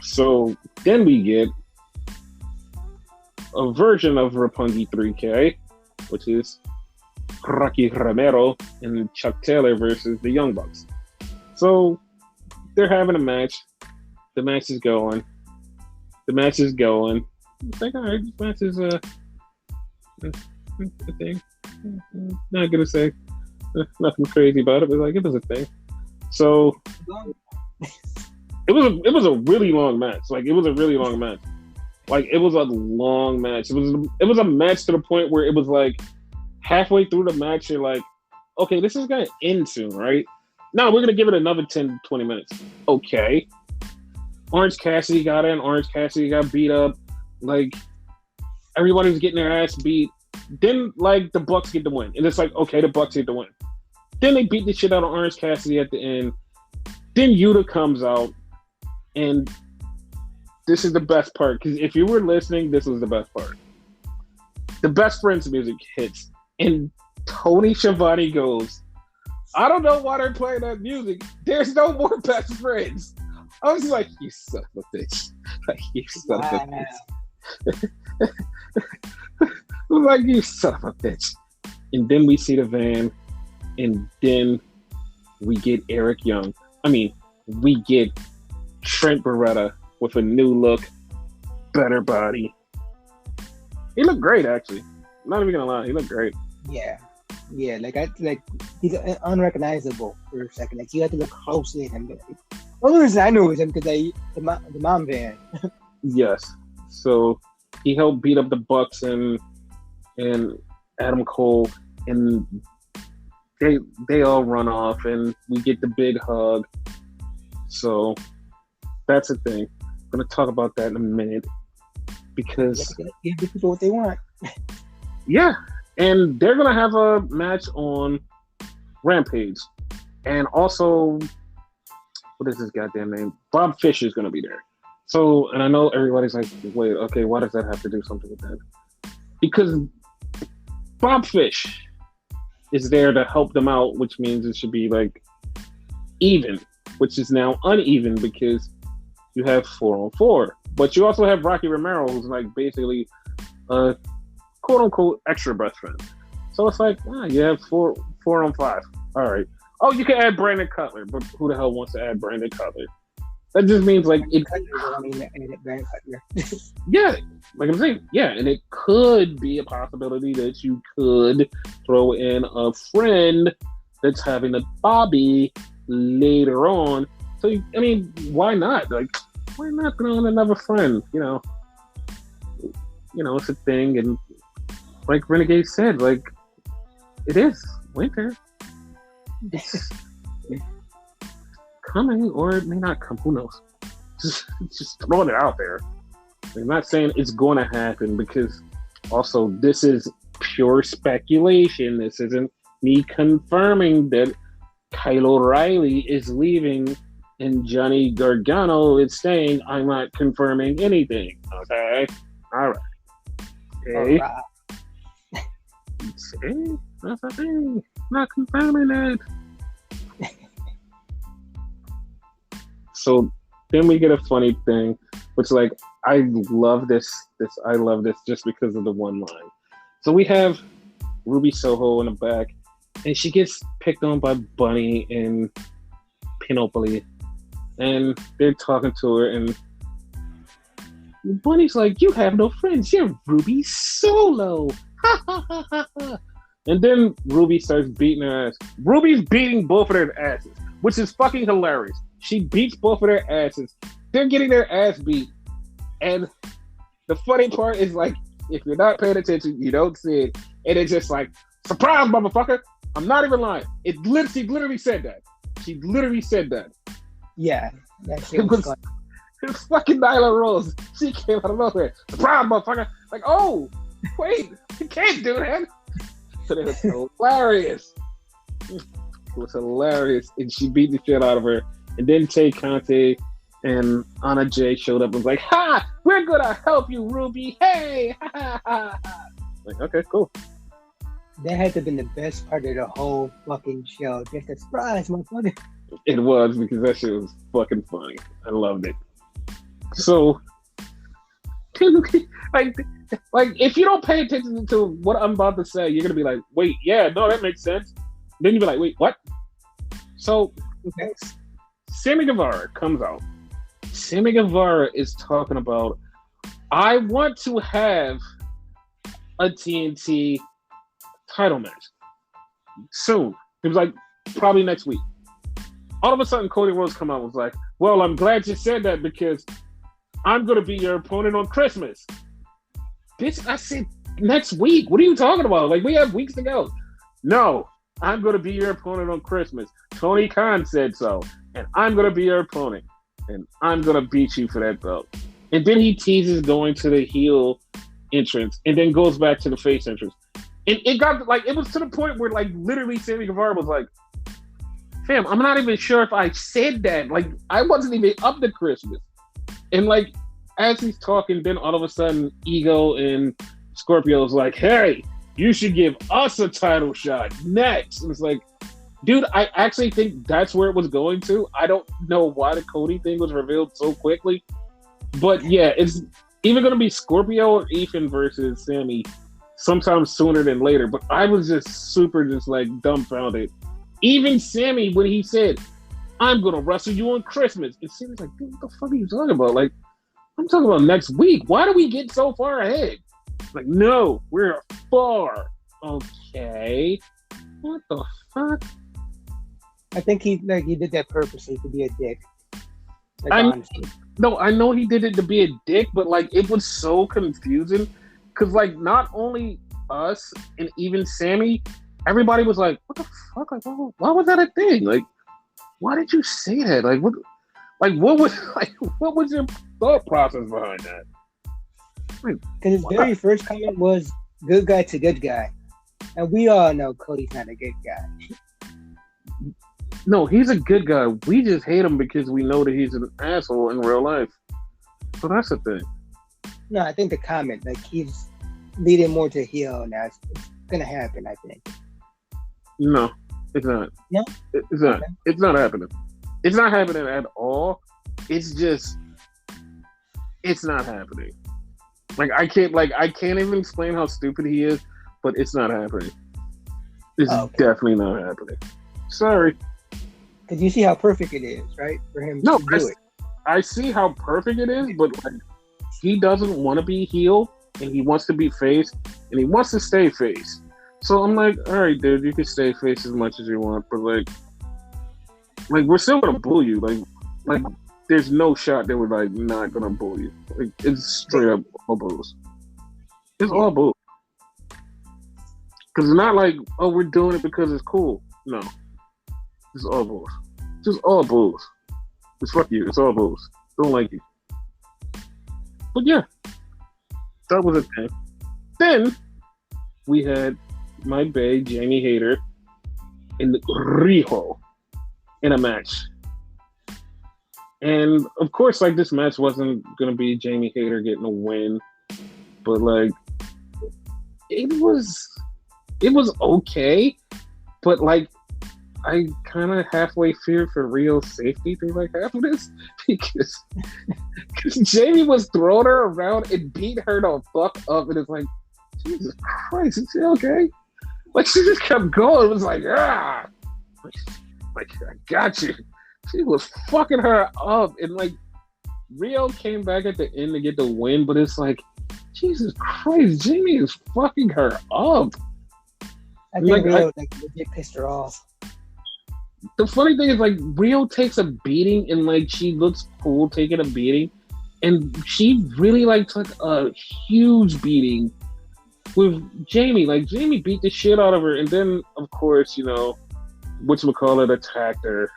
So then we get a version of Roppongi 3K, which is Rocky Romero and Chuck Taylor versus the Young Bucks. So they're having a match. The match is going. It's like, all right, this match is a thing. Not gonna say nothing crazy about it, but like it was a thing. So it was a really long match. Like it was a really long match. Like it was a long match. It was a match to the point where it was like halfway through the match, you're like, okay, this is gonna end soon, right? No, we're gonna give it another 10, 20 minutes. Okay. Orange Cassidy got in. Orange Cassidy got beat up. Like everybody was getting their ass beat. Then like the Bucks get the win, and it's like, okay, the Bucks get the win. Then they beat the shit out of Orange Cassidy at the end. Then Yuta comes out, and this is the best part, because if you were listening, this was the best part. The Best Friends music hits, and Tony Schiavone goes, I don't know why they're playing that music. There's no more Best Friends. I was like, you son of a bitch. Like, you son of a bitch. Like, you son of a bitch. And then we see the van, and then we get Eric Young. I mean, we get Trent Beretta with a new look, better body. He looked great, actually. I'm not even gonna lie, he looked great. Yeah, like he's unrecognizable for a second. Like you have to look closely at him. The only reason I know was him because the mom van. Yes. So he helped beat up the Bucks and Adam Cole, and they all run off, and we get the big hug. So that's the thing. I'm gonna talk about that in a minute because give people what they want. Yeah, and they're gonna have a match on Rampage, and also, what is his goddamn name? Bob Fish is gonna be there. So, and I know everybody's like, wait, okay, why does that have to do something with that? Because Bob Fish is there to help them out, which means it should be like even, which is now uneven because you have 4-on-4, but you also have Rocky Romero, who's like basically a quote unquote extra best friend. So it's like, you have 4-on-5. All right. Oh, you can add Brandon Cutler, but who the hell wants to add Brandon Cutler? That just means like it. Yeah, like I'm saying, yeah, and it could be a possibility that you could throw in a friend that's having a Bobby later on. So I mean, why not? Like, why not throw in another friend? You know, it's a thing, and like Renegade said, like it is winter. It's coming, or it may not come. Who knows? Just throwing it out there. I'm not saying it's going to happen, because also this is pure speculation. This isn't me confirming that Kyle O'Reilly is leaving and Johnny Gargano is staying. I'm not confirming anything. Okay? All right. Okay. All right. See? That's the thing. Not confirming it. So then we get a funny thing, which like I love this just because of the one line. So we have Ruby Soho in the back, and she gets picked on by Bunny and Pinopoli, and they're talking to her, and Bunny's like, "You have no friends. You're Ruby Solo." And then Ruby starts beating her ass. Ruby's beating both of their asses, which is fucking hilarious. She beats both of their asses. They're getting their ass beat. And the funny part is, like, if you're not paying attention, you don't see it. And it's just like, surprise, motherfucker. I'm not even lying. She literally said that. She literally said that. Yeah. It was fucking Nyla Rose. She came out of nowhere. Surprise, motherfucker. Like, oh, wait. You can't do that. And it was hilarious. It was hilarious. And she beat the shit out of her. And then Tay Conte and Anna Jay showed up and was like, "Ha! We're gonna help you, Ruby. Hey!" Ha ha ha ha. Like, okay, cool. That had to have been the best part of the whole fucking show. Just a surprise, motherfucker. It was, because that shit was fucking funny. I loved it. So, like if you don't pay attention to what I'm about to say, you're gonna be like, "Wait, yeah, no, that makes sense." Then you'll be like, "Wait, what?" So, Okay. Sammy Guevara comes out. Sammy Guevara is talking about, "I want to have a TNT title match soon." It was like, probably next week. All of a sudden, Cody Rhodes come out and was like, "Well, I'm glad you said that because I'm going to be your opponent on Christmas." Bitch, I said next week. What are you talking about? Like, we have weeks to go. "No, I'm going to be your opponent on Christmas. Tony Khan said so. And I'm going to be your opponent. And I'm going to beat you for that belt." And then he teases going to the heel entrance and then goes back to the face entrance. And it got, like, it was to the point where, like, literally Sammy Guevara was like, "Fam, I'm not even sure if I said that. Like, I wasn't even up to Christmas." And, like, as he's talking, then all of a sudden, Ego and Scorpio's like, "Hey, you should give us a title shot next." And it's like, dude, I actually think that's where it was going to. I don't know why the Cody thing was revealed so quickly. But, yeah, it's either going to be Scorpio or Ethan versus Sammy sometime sooner than later. But I was just super like, dumbfounded. Even Sammy, when he said, "I'm going to wrestle you on Christmas," and Sammy's like, "Dude, what the fuck are you talking about? Like, I'm talking about next week. Why do we get so far ahead?" Like, "No, we're far." Okay. What the fuck? I think he did that purposely to be a dick. Like, honestly. No, I know he did it to be a dick, but, like, it was so confusing. Because, like, not only us and even Sammy, everybody was like, "What the fuck? Like, why was that a thing? Like, why did you say that? Like, what was your thought process behind that?" Because his very first comment was "good guy to good guy," and we all know Cody's not a good guy. No, he's a good guy. We just hate him because we know that he's an asshole in real life. So that's the thing. No, I think the comment, like, he's leading more to heel now. It's gonna happen, I think. No, it's not. No? It's not. Okay. It's not happening. It's not happening at all. It's just, it's not happening. Like, I can't even explain how stupid he is, but it's not happening. It's definitely not happening. Sorry. Because you see how perfect it is, right? For him No, to do it. I see how perfect it is, but, like, he doesn't want to be heel, and he wants to be face, and he wants to stay face. So I'm like, all right, dude, you can stay face as much as you want, but, like we're still gonna bully you. Like there's no shot that we're, like, not gonna bully you. Like, it's straight up all bulls. It's all bull. Because it's not like, "Oh, we're doing it because it's cool." No, it's all bulls. Just all bulls. It's fuck you. It's all bulls. Don't like you. But yeah, that was a thing. Then we had my bae, Jamie Hayter, and Riho in a match. And of course, like, this match wasn't gonna be Jamie Hayter getting a win, but, like, it was okay. But, like, I kind of halfway feared for Rio's safety through, like, half of this because Jamie was throwing her around and beat her the fuck up, and it's like, Jesus Christ, is she okay? Like, she just kept going. It was like, ah, like, I got you. She was fucking her up, and, like, Rio came back at the end to get the win, but it's like, Jesus Christ, Jamie is fucking her up. I think, like, Rio legit pissed her off. The funny thing is, like, Rio takes a beating, and, like, she looks cool taking a beating, and she really, like, took a huge beating with Jamie. Like, Jamie beat the shit out of her, and then, of course, you know, whatchamacallit attacked her.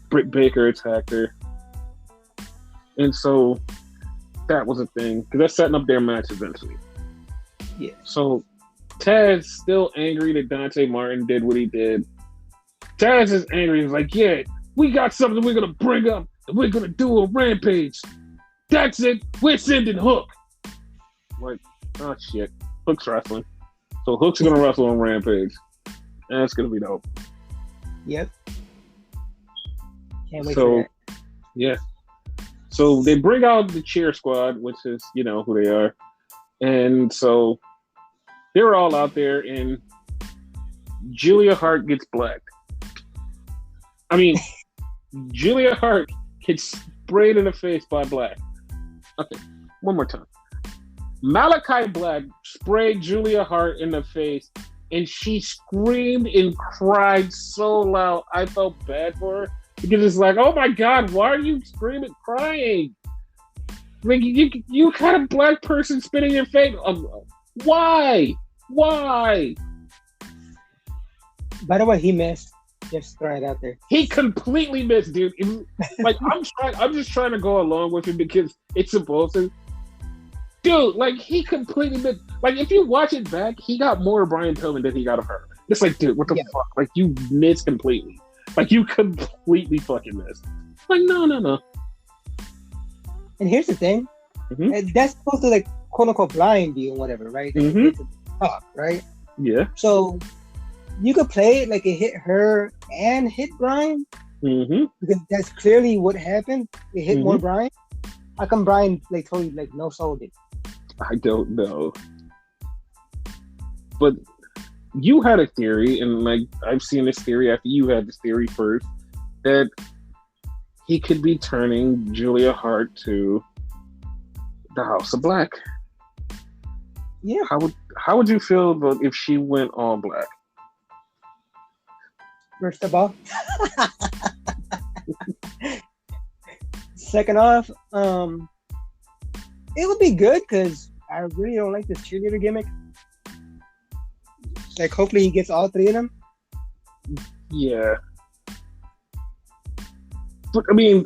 Britt Baker attacked her. And so that was a thing, because they're setting up their match eventually. Yeah. So Taz still angry that Dante Martin did what he did. Taz is angry. He's like, yeah, we got something we're going to bring up and we're going to do a rampage. That's it. We're sending Hook. I'm like, oh, shit. Hook's wrestling. So Hook's going to wrestle on Rampage. And that's going to be dope. Yep. Can't wait for that. Yeah. So they bring out the cheer squad, which is, you know, who they are. And so they're all out there, and Julia Hart gets blacked. I mean, Julia Hart gets sprayed in the face by Black. Okay, one more time. Malachi Black sprayed Julia Hart in the face, and she screamed and cried so loud. I felt bad for her because it's like, oh my God, why are you screaming, crying? Like you had a black person spit in your face. Why? Why? By the way, he missed. Just throwing it out there. He completely missed, dude. Like I'm just trying to go along with him because it's supposed to. Dude, like he completely missed. Like if you watch it back, he got more of Brian Pillman than he got of her. It's like, dude, what the fuck? Like you missed completely. Like you completely fucking missed. Like no. And here's the thing, that's supposed to like quote unquote blind you and whatever, right? Talk, right? Yeah. So you could play it like it hit her and hit Brian, because that's clearly what happened. It hit more Brian. How come Brian like totally like no sold it? I don't know, but you had a theory, and like I've seen this theory after you had this theory first, that he could be turning Julia Hart to the House of Black. Yeah. How would you feel about if she went all black? First of all, second off, it would be good because I really don't like this cheerleader gimmick. Like, hopefully he gets all three of them. Yeah. But, I mean,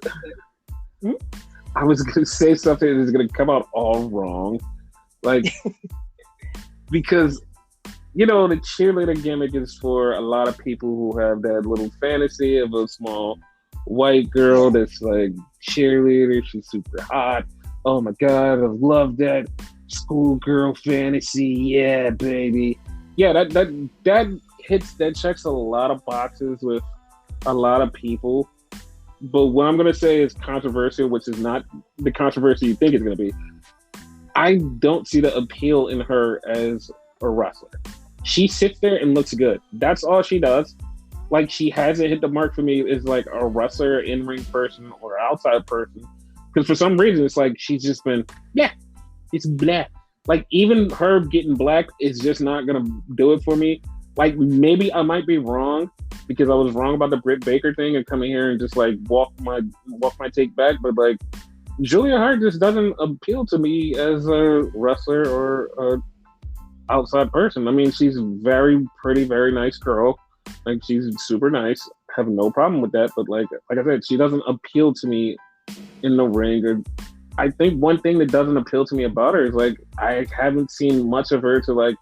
I was going to say something that's going to come out all wrong. Like, because, you know, the cheerleader gimmick is for a lot of people who have that little fantasy of a small white girl that's like cheerleader. She's super hot. Oh my God, I love that schoolgirl fantasy. Yeah, baby. Yeah, that checks a lot of boxes with a lot of people. But what I'm gonna say is controversial, which is not the controversy you think it's gonna be. I don't see the appeal in her as a wrestler. She sits there and looks good. That's all she does. Like, she hasn't hit the mark for me as like a wrestler, in-ring person, or outside person. Because for some reason, it's like she's just been, it's black. Like, even her getting black is just not gonna do it for me. Like, maybe I might be wrong because I was wrong about the Britt Baker thing and coming here and just like walk my take back. But like, Julia Hart just doesn't appeal to me as a wrestler or a outside person. I mean, she's very pretty, very nice girl. Like, she's super nice. I have no problem with that. But like I said, she doesn't appeal to me in the ring. Or I think one thing that doesn't appeal to me about her is like I haven't seen much of her to like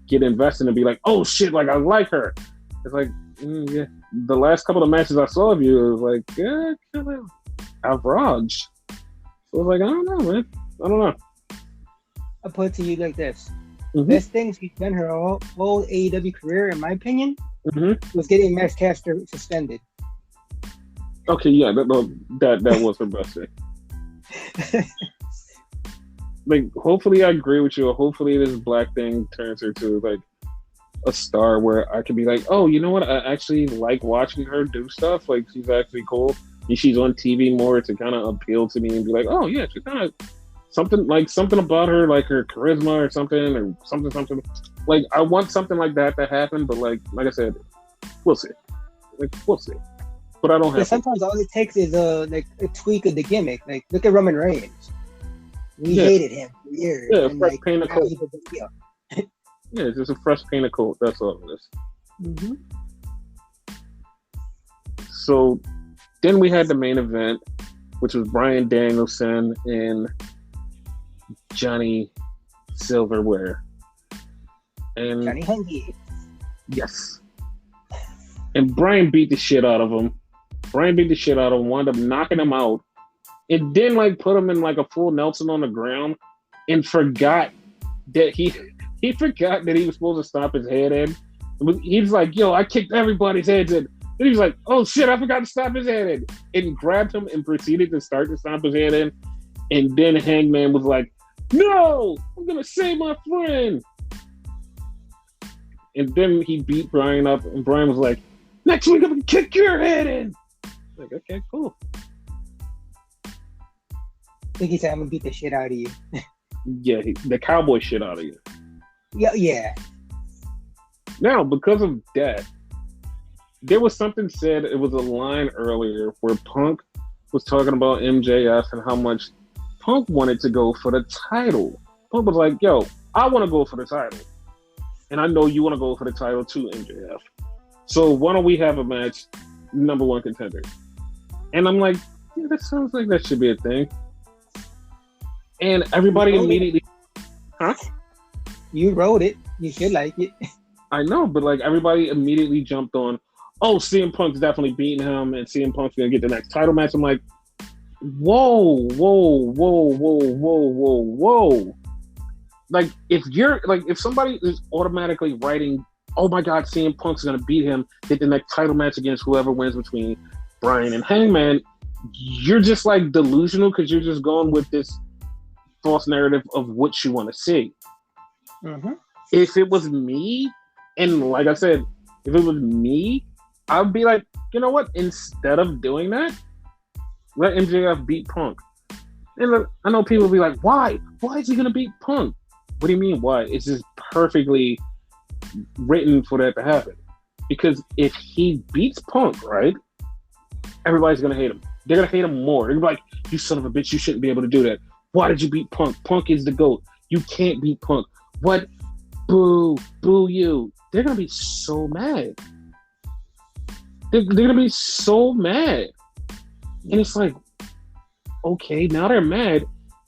get invested and be like, oh shit, like I like her. It's like, yeah. The last couple of matches I saw of you, it was like, yeah, kind of outraged. So I was like, I don't know, man. I don't know. I'll put it to you like this. Best thing she's done her whole AEW career, in my opinion, was getting Max Caster suspended. Okay, yeah, that was her best thing. Like, hopefully I agree with you. Hopefully this black thing turns her to like a star where I can be like, oh, you know what? I actually like watching her do stuff. Like, she's actually cool. And she's on TV more to kind of appeal to me and be like, oh yeah, she's kind of something about her, like her charisma or something. Like, I want something like that to happen, but like I said, we'll see. Like, we'll see. But I don't have. Sometimes all it takes is a tweak of the gimmick. Like, look at Roman Reigns. We hated him for years. Yeah, and fresh like, paint of coat. Yeah, it's just a fresh paint of coat. That's all it is. So then we had the main event, which was Bryan Danielson and Johnny Silverware. And Johnny Hungee. yes, and Brian beat the shit out of him. Brian beat the shit out of him, wound up knocking him out, and then like put him in like a full Nelson on the ground, and forgot that he forgot that he was supposed to stop his head in. He was like, "Yo, I kicked everybody's heads in." Then he was like, "Oh shit, I forgot to stop his head in," and grabbed him and proceeded to start to stomp his head in. And then Hangman was like, "No, I'm gonna save my friend." And then he beat Brian up, and Brian was like, "Next week I'm gonna kick your head in." Like, okay, cool. I think he said, "I'm gonna beat the shit out of you." Yeah, the cowboy shit out of you. Yeah. Now, because of that, there was something said, it was a line earlier where Punk was talking about MJF and how much Punk wanted to go for the title. Punk was like, "Yo, I want to go for the title. And I know you want to go for the title too, MJF. So why don't we have a match, number one contender?" And I'm like, yeah, that sounds like that should be a thing. And everybody immediately, huh? You wrote it. You should like it. I know, but like everybody immediately jumped on, oh, CM Punk's definitely beating him, and CM Punk's gonna get the next title match. I'm like, whoa. Like if somebody is automatically writing, oh my God, CM Punk's gonna beat him, get the next title match against whoever wins between Brian and Hangman, you're just like delusional because you're just going with this false narrative of what you want to see. Mm-hmm. If it was me, and like I said, if it was me, I'd be like, you know what? Instead of doing that, let MJF beat Punk. And look, I know people will be like, why? Why is he going to beat Punk? What do you mean, why? It's just perfectly written for that to happen. Because if he beats Punk, right, everybody's going to hate him. They're going to hate him more. They're going to be like, you son of a bitch, you shouldn't be able to do that. Why did you beat Punk? Punk is the GOAT. You can't beat Punk. What? Boo you. They're going to be so mad. They're going to be so mad. And it's like, okay, now they're mad.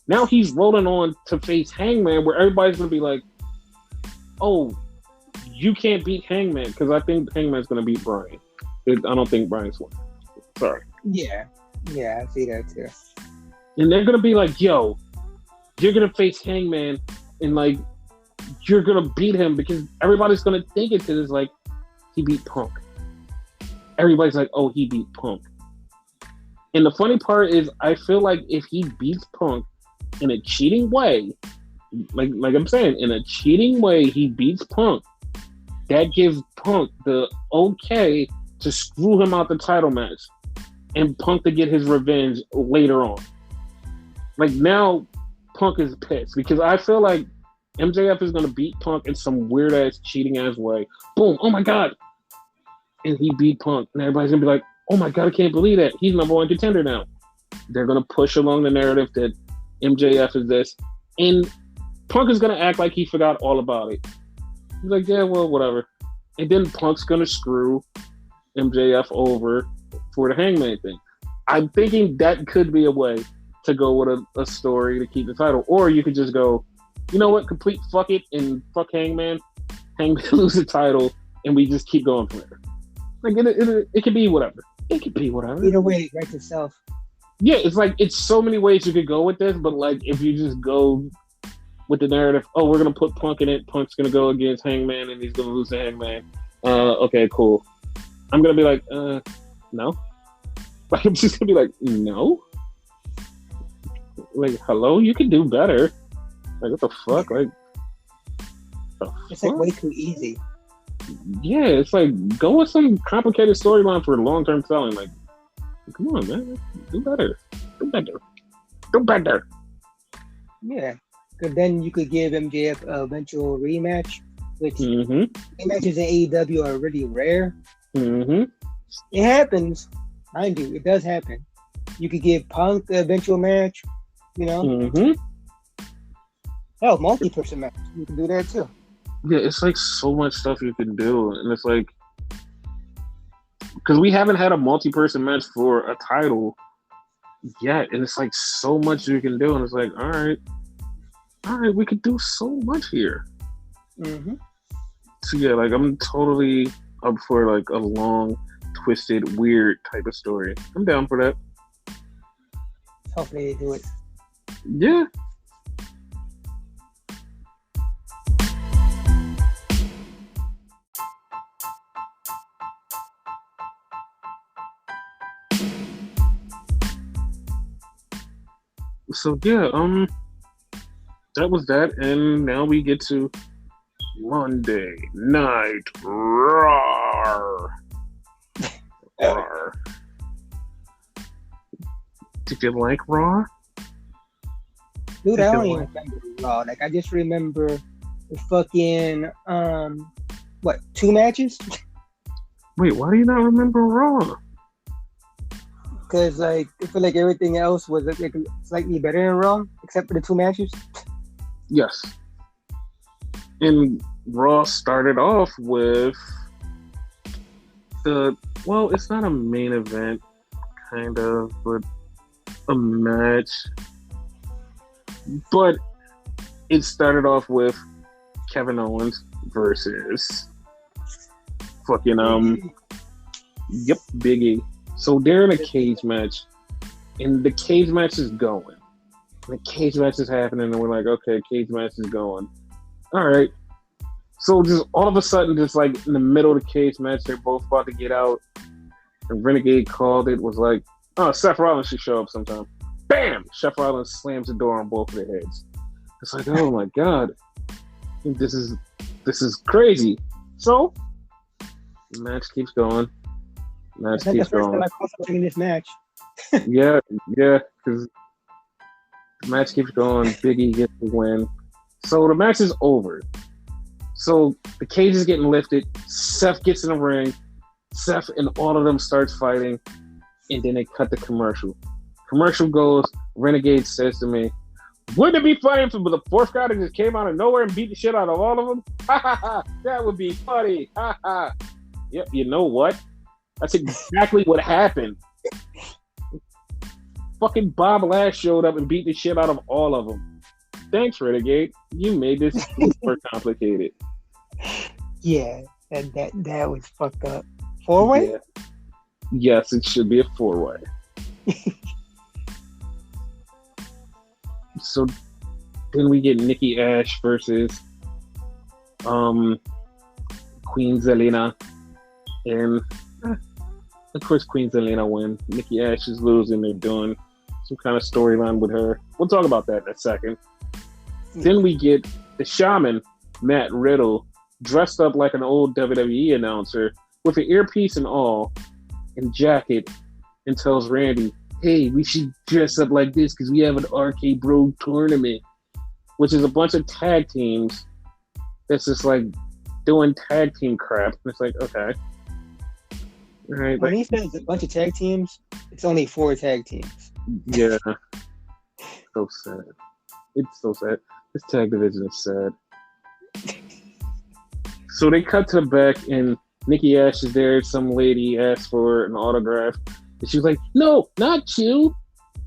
Now he's rolling on to face Hangman, where everybody's going to be like, oh, you can't beat Hangman, because I think Hangman's going to beat Brian. I don't think Brian's winning. Sorry. Yeah, I see that too. And they're going to be like, yo, you're going to face Hangman, and like, you're going to beat him, because everybody's going to think it, because it's like, he beat Punk. Everybody's like, oh, he beat Punk. And the funny part is, I feel like if he beats Punk in a cheating way, like I'm saying, in a cheating way, he beats Punk, that gives Punk the okay to screw him out the title match and Punk to get his revenge later on. Like, now Punk is pissed, because I feel like MJF is going to beat Punk in some weird-ass, cheating-ass way. Boom, oh my God. And he beat Punk. And everybody's going to be like, oh my God, I can't believe that. He's number one contender now. They're going to push along the narrative that MJF is this. And Punk is going to act like he forgot all about it. He's like, yeah, well, whatever. And then Punk's going to screw MJF over for the Hangman thing. I'm thinking that could be a way to go with a story to keep the title. Or you could just go, you know what, complete fuck it and fuck Hangman. Hangman lose the title and we just keep going from there. Like, it could be whatever. It could be whatever. Either way, it writes itself. Yeah, it's like, it's so many ways you could go with this, but like, if you just go with the narrative, oh, we're going to put Punk in it, Punk's going to go against Hangman, and he's going to lose to Hangman. Okay, cool. I'm going to be like, no. Like, I'm just going to be like, no? Like, hello? You can do better. Like, what the fuck? Like, it's like way too easy. Yeah, it's like, go with some complicated storyline for long-term selling. Like, come on, man. Do better. Yeah. Because then you could give MJF a eventual rematch, which rematches in AEW are really rare. Mm-hmm. It happens. Mind you, it does happen. You could give Punk the eventual match, you know? Mm-hmm. Hell, multi-person match. You can do that too. Yeah, it's like so much stuff you can do. And it's like, because we haven't had a multi-person match for a title yet. And it's like so much you can do. And it's like, all right, we could do so much here. Mm-hmm. So yeah, like I'm totally up for like a long, twisted, weird type of story. I'm down for that. Hopefully they do it. Yeah. So yeah, that was that, and now we get to Monday Night Raw. Raw. Did you like Raw? Dude, Did I you don't even like? remember Raw. Like I just remember the fucking what, 2 matches? Wait, why do you not remember Raw? Because like I feel like everything else was like slightly better than Raw, except for the 2 matches. Yes. And Raw started off with it's not a main event, kind of, but a match. But it started off with Kevin Owens versus fucking Big E. So they're in a cage match, and the cage match is going. The cage match is happening, and we're like, okay, cage match is going. All right. So just all of a sudden, just like in the middle of the cage match, they're both about to get out, and Renegade called it, was like, oh, Seth Rollins should show up sometime. Bam! Seth Rollins slams the door on both of their heads. It's like, oh my god, this is crazy. So the match keeps going. That's not the first time I caught something in this match. yeah, because the match keeps going. Big E gets the win. So the match is over. So the cage is getting lifted. Seth gets in the ring. Seth and all of them starts fighting, and then they cut the commercial. Commercial goes. Renegade says to me, "Wouldn't it be funny if the fourth guy that just came out of nowhere and beat the shit out of all of them? Ha ha ha! That would be funny. Ha ha! Yep. You know what? That's exactly what happened. Fucking Bob Lash showed up and beat the shit out of all of them. Thanks, Renegade. You made this super complicated." Yeah, that was fucked up. 4-way? Yeah. Yes, it should be a 4-way. So then we get Nikki Ash versus Queen Zelina, and of course Queen Zelina win. Nikki Ash is losing. They're doing some kind of storyline with her. We'll talk about that in a second. Then we get the Shaman, Matt Riddle, dressed up like an old WWE announcer with an earpiece and all, and jacket, and tells Randy, "Hey, we should dress up like this because we have an RK Bro tournament," which is a bunch of tag teams that's just like doing tag team crap. It's like, okay. All right. When he says a bunch of tag teams, it's only 4 tag teams. Yeah. So sad. It's so sad. This tag division is sad. So they cut to the back, and Nikki Ash is there. Some lady asked for an autograph, and she was like, "No, not you,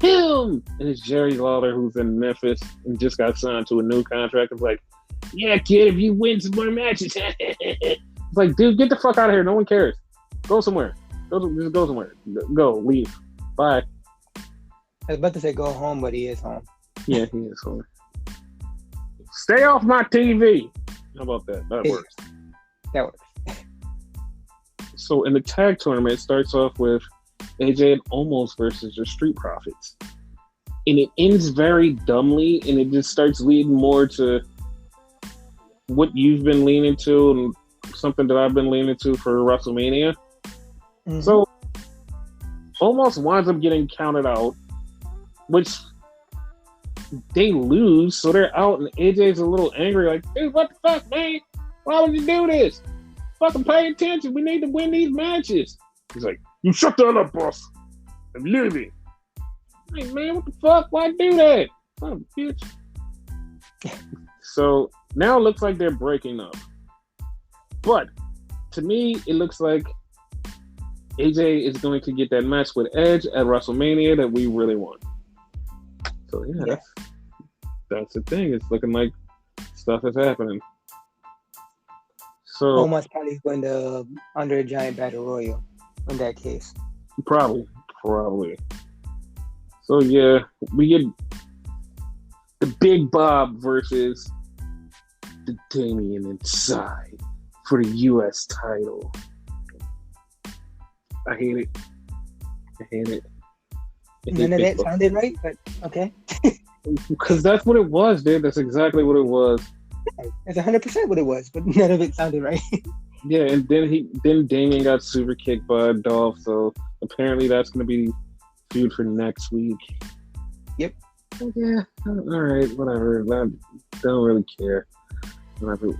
him." And it's Jerry Lawler, who's in Memphis and just got signed to a new contract. It's like, "Yeah, kid, if you win some more matches." It's like, dude, get the fuck out of here. No one cares. Go somewhere. Just go somewhere. Go, leave. Bye. I was about to say go home, but he is home. Yeah, he is home. Stay off my TV. How about that? That works. That works. So in the tag tournament, it starts off with AJ and Omos versus the Street Profits. And it ends very dumbly, and it just starts leading more to what you've been leaning to and something that I've been leaning to for WrestleMania. Mm-hmm. So Omos winds up getting counted out, which they lose, so they're out, and AJ's a little angry, like, "Dude, what the fuck, man? Why would you do this? Fucking pay attention. We need to win these matches." He's like, "You shut that up, boss. I'm leaving." Like, man, what the fuck? Why do that? Oh, bitch. So now it looks like they're breaking up. But to me, it looks like AJ is going to get that match with Edge at WrestleMania that we really want. So yeah. That's the thing. It's looking like stuff is happening. So Omos probably going to under a giant battle royal in that case. probably. So yeah, we get the Big Bob versus the Damien inside for the U.S. title. I hate it. I hate it. None of that sounded right, but okay. Because that's what it was, dude. That's exactly what it was. That's 100% what it was, but none of it sounded right. Yeah, and then Damien got super kicked by Dolph, so apparently that's gonna be feud for next week. Yep. Yeah. All right. Whatever. I don't really care. Whatever.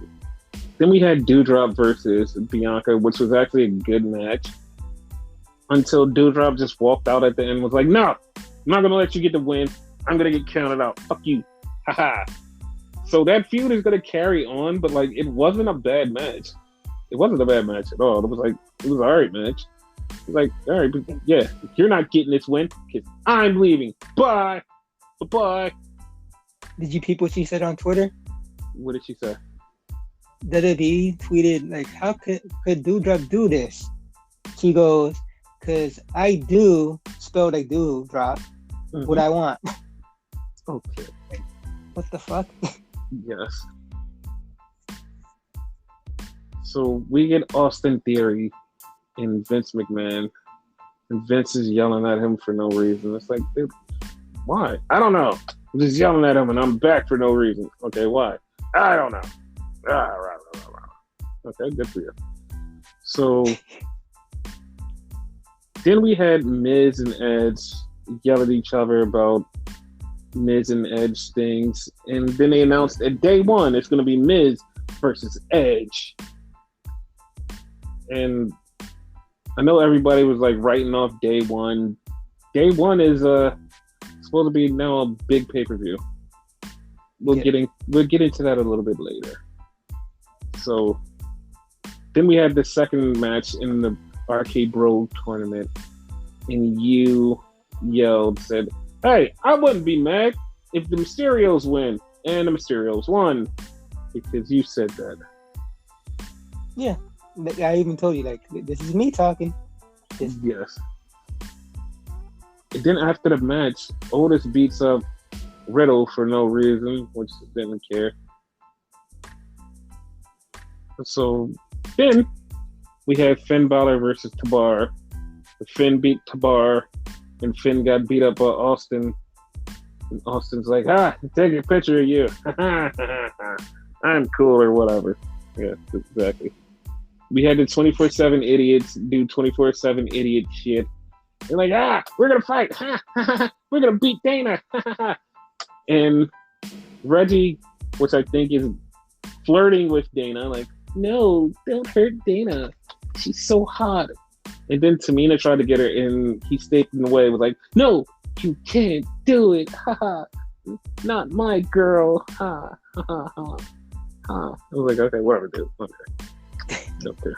Then we had Doudrop versus Bianca, which was actually a good match. Until Doudrop just walked out at the end and was like, no, I'm not going to let you get the win. I'm going to get counted out. Fuck you. Haha. So that feud is going to carry on, but like, it wasn't a bad match. It wasn't a bad match at all. It was an all right match. It was like, all right, but yeah, you're not getting this win because I'm leaving. Bye. Bye-bye. Did you peep what she said on Twitter? What did she say? WWE tweeted, like, how could Doudrop do this? She goes, because I do, spelled like Doudrop, what I want. Okay. What the fuck? Yes. So we get Austin Theory and Vince McMahon, and Vince is yelling at him for no reason. It's like, dude, why? I don't know. I'm just yelling at him, and I'm back for no reason. Okay, why? I don't know. Okay, good for you. So then we had Miz and Edge yell at each other about Miz and Edge things, and then they announced at day one it's going to be Miz versus Edge. And I know everybody was like writing off day one. Day one is supposed to be now a big pay-per-view. We'll get into that a little bit later. So then we had the second match in the Arcade Bro tournament, and you said, hey, I wouldn't be mad if the Mysterios win, and the Mysterios won, because you said that. Yeah, I even told you, like, this is me talking. Yes. And then after the match, Otis beats up Riddle for no reason, which didn't care. So then we had Finn Balor versus Tabar. Finn beat Tabar, and Finn got beat up by Austin. And Austin's like, take a picture of you. I'm cool or whatever. Yeah, exactly. We had the 24/7 idiots do 24/7 idiot shit. They're like, we're going to fight. We're going to beat Dana. And Reggie, which I think is flirting with Dana, like, no, don't hurt Dana. She's so hot. And then Tamina tried to get her in. He stayed in the way. Was like, no, you can't do it. Not my girl. I was like, okay, whatever, dude. Okay.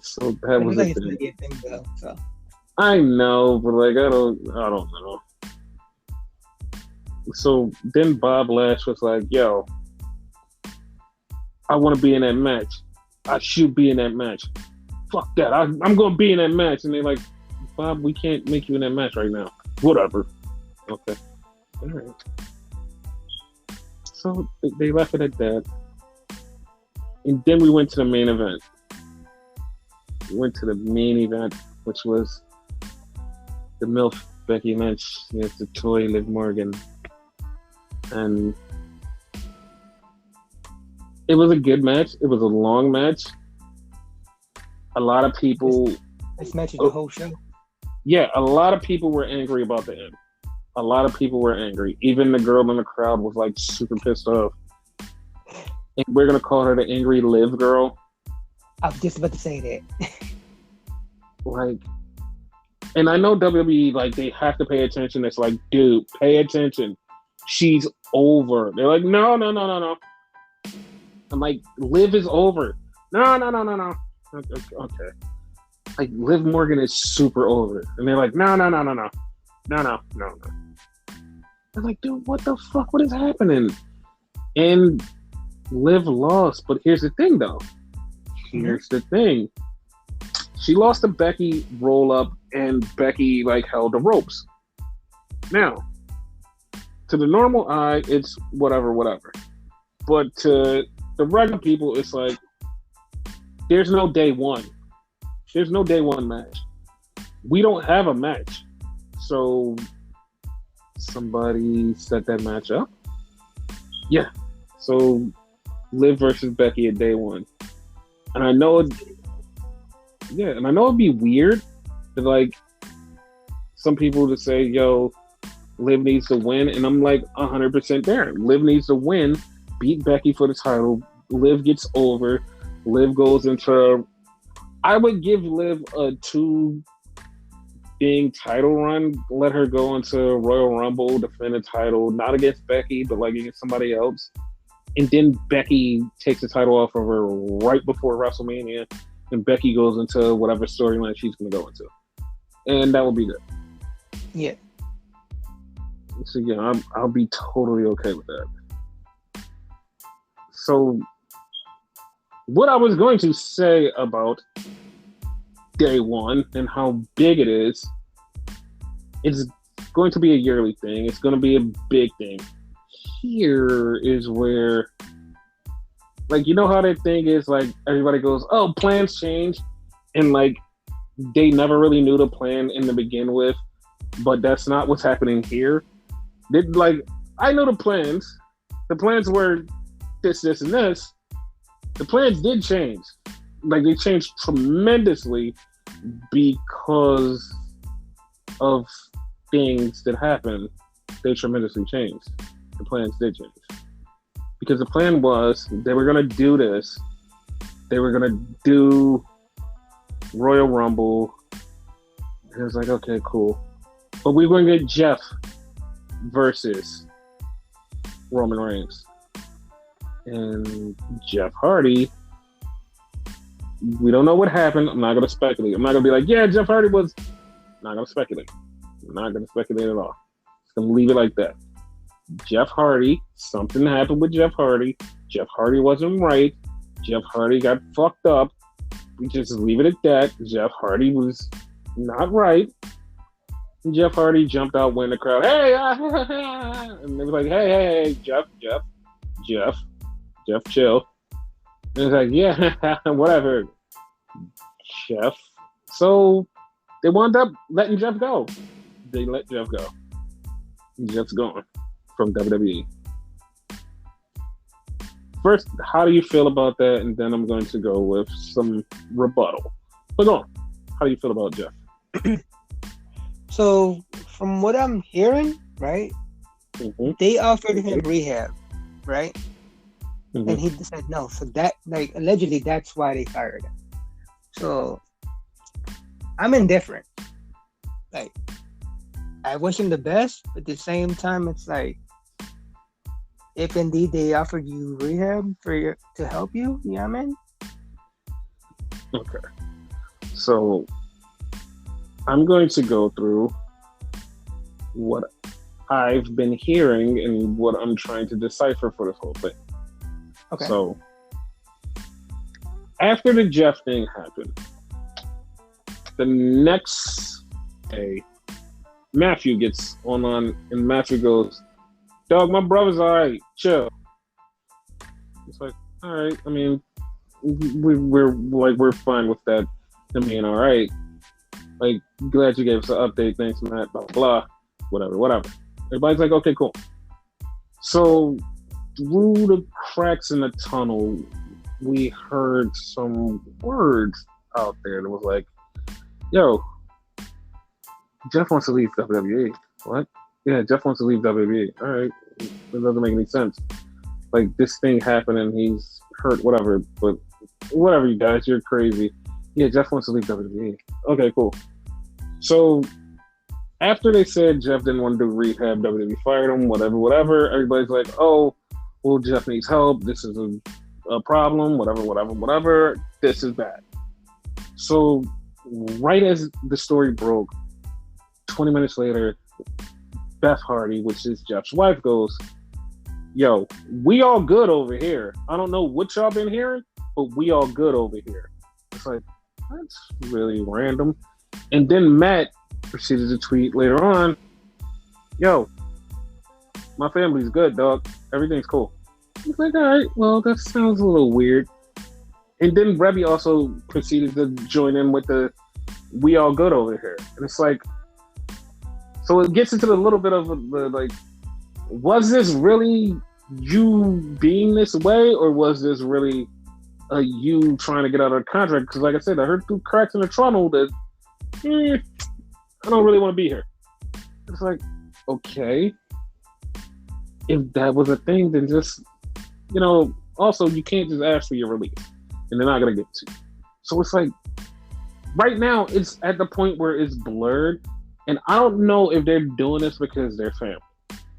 So that was like the thing though, so. I know, but like I don't know. So then Bob Lash was like, yo, I want to be in that match. I should be in that match. Fuck that. I'm going to be in that match. And they're like, Bob, we can't make you in that match right now. Whatever. Okay. All right. So they left it at that. And then we went to the main event. We went to the main event, which was the MILF Becky Lynch against the toy Liv Morgan. And it was a good match. It was a long match. A lot of people... This match is the whole show. Yeah, a lot of people were angry about the end. A lot of people were angry. Even the girl in the crowd was like super pissed off. And we're going to call her the angry Liv girl. I was just about to say that. Like, and I know WWE, like, they have to pay attention. It's like, dude, pay attention. She's over. They're like, no. I'm like, Liv is over. No. Okay. Like, Liv Morgan is super over. And they're like, no. I'm like, dude, what the fuck? What is happening? And Liv lost, but here's the thing, though. Mm-hmm. Here's the thing. She lost to Becky roll up, and Becky like held the ropes. Now, to the normal eye, it's whatever, whatever. But to the regular people, it's like there's no day one. There's no day one match. We don't have a match. So somebody set that match up. Yeah. So Liv versus Becky at day one. And I know it'd be weird that like some people to say, yo, Liv needs to win, and I'm like 100% there. Liv needs to win, beat Becky for the title. Liv gets over. Liv goes into. I would give Liv a 2-being title run. Let her go into Royal Rumble, defend the title, not against Becky, but like against somebody else. And then Becky takes the title off of her right before WrestleMania, and Becky goes into whatever storyline she's going to go into, and that would be good. Yeah. So yeah, I'll be totally okay with that. So, what I was going to say about day one and how big it is, it's going to be a yearly thing. It's going to be a big thing. Here is where, like, you know how that thing is, like, everybody goes, oh, plans change, and like they never really knew the plan in the begin with, but that's not what's happening here. Like, I know the plans. The plans were this, and this. The plans did change. Like, they changed tremendously because of things that happened. They tremendously changed. The plans did change. Because the plan was they were going to do this. They were going to do Royal Rumble. And it was like, okay, cool. But we were going to get Jeff versus Roman Reigns. And Jeff Hardy, we don't know what happened. I'm not going to speculate. I'm not going to be like, yeah, Jeff Hardy was... I'm not going to speculate. I'm not going to speculate at all. Just going to leave it like that. Jeff Hardy, something happened with Jeff Hardy. Jeff Hardy wasn't right. Jeff Hardy got fucked up. We just leave it at that. Jeff Hardy was not right. And Jeff Hardy jumped out when the crowd, hey, and they was like, hey, Jeff, chill. And it's like, yeah, whatever, Jeff. So they wound up letting Jeff go. They let Jeff go. Jeff's gone from WWE. First, how do you feel about that? And then I'm going to go with some rebuttal. But go on. How do you feel about Jeff? So, from what I'm hearing, right, they offered him rehab, right? Mm-hmm. And he said no. So that, like, allegedly, that's why they fired him. So, I'm indifferent. Like, I wish him the best, but at the same time, it's like, if indeed they offered you rehab to help you, you know what I mean? Okay. So, I'm going to go through what I've been hearing and what I'm trying to decipher for this whole thing. Okay. So, after the Jeff thing happened, the next day, Matthew gets online and Matthew goes, dog, my brother's all right. Chill. It's like, all right. I mean, we're fine with that. Him being all right. Like, glad you gave us an update. Thanks, Matt. Blah blah. Whatever. Everybody's like, okay, cool. So through the cracks in the tunnel, we heard some words out there that was like, "Yo, Jeff wants to leave WWE." What? Yeah, Jeff wants to leave WWE. All right, it doesn't make any sense. Like, this thing happened and he's hurt, whatever. But whatever, you guys, you're crazy. Yeah, Jeff wants to leave WWE. Okay, cool. So after they said Jeff didn't want to do rehab, WWE fired him, whatever. Everybody's like, oh, well, Jeff needs help. This is a problem, whatever. This is bad. So right as the story broke, 20 minutes later, Beth Hardy, which is Jeff's wife, goes, yo, we all good over here. I don't know what y'all been hearing, but we all good over here. It's like, that's really random. And then Matt proceeded to tweet later on, yo, my family's good, dog. Everything's cool. He's like, all right, well, that sounds a little weird. And then Rebby also proceeded to join in with the we all good over here. And it's like, so it gets into a little bit of the like, was this really you being this way, or was this really you trying to get out of the contract? Because like I said, I heard through cracks in the tunnel that I don't really want to be here. It's like, okay, if that was a thing, then just, also you can't just ask for your release and they're not gonna give it to you. So it's like, right now it's at the point where it's blurred, and I don't know if they're doing this because they're family.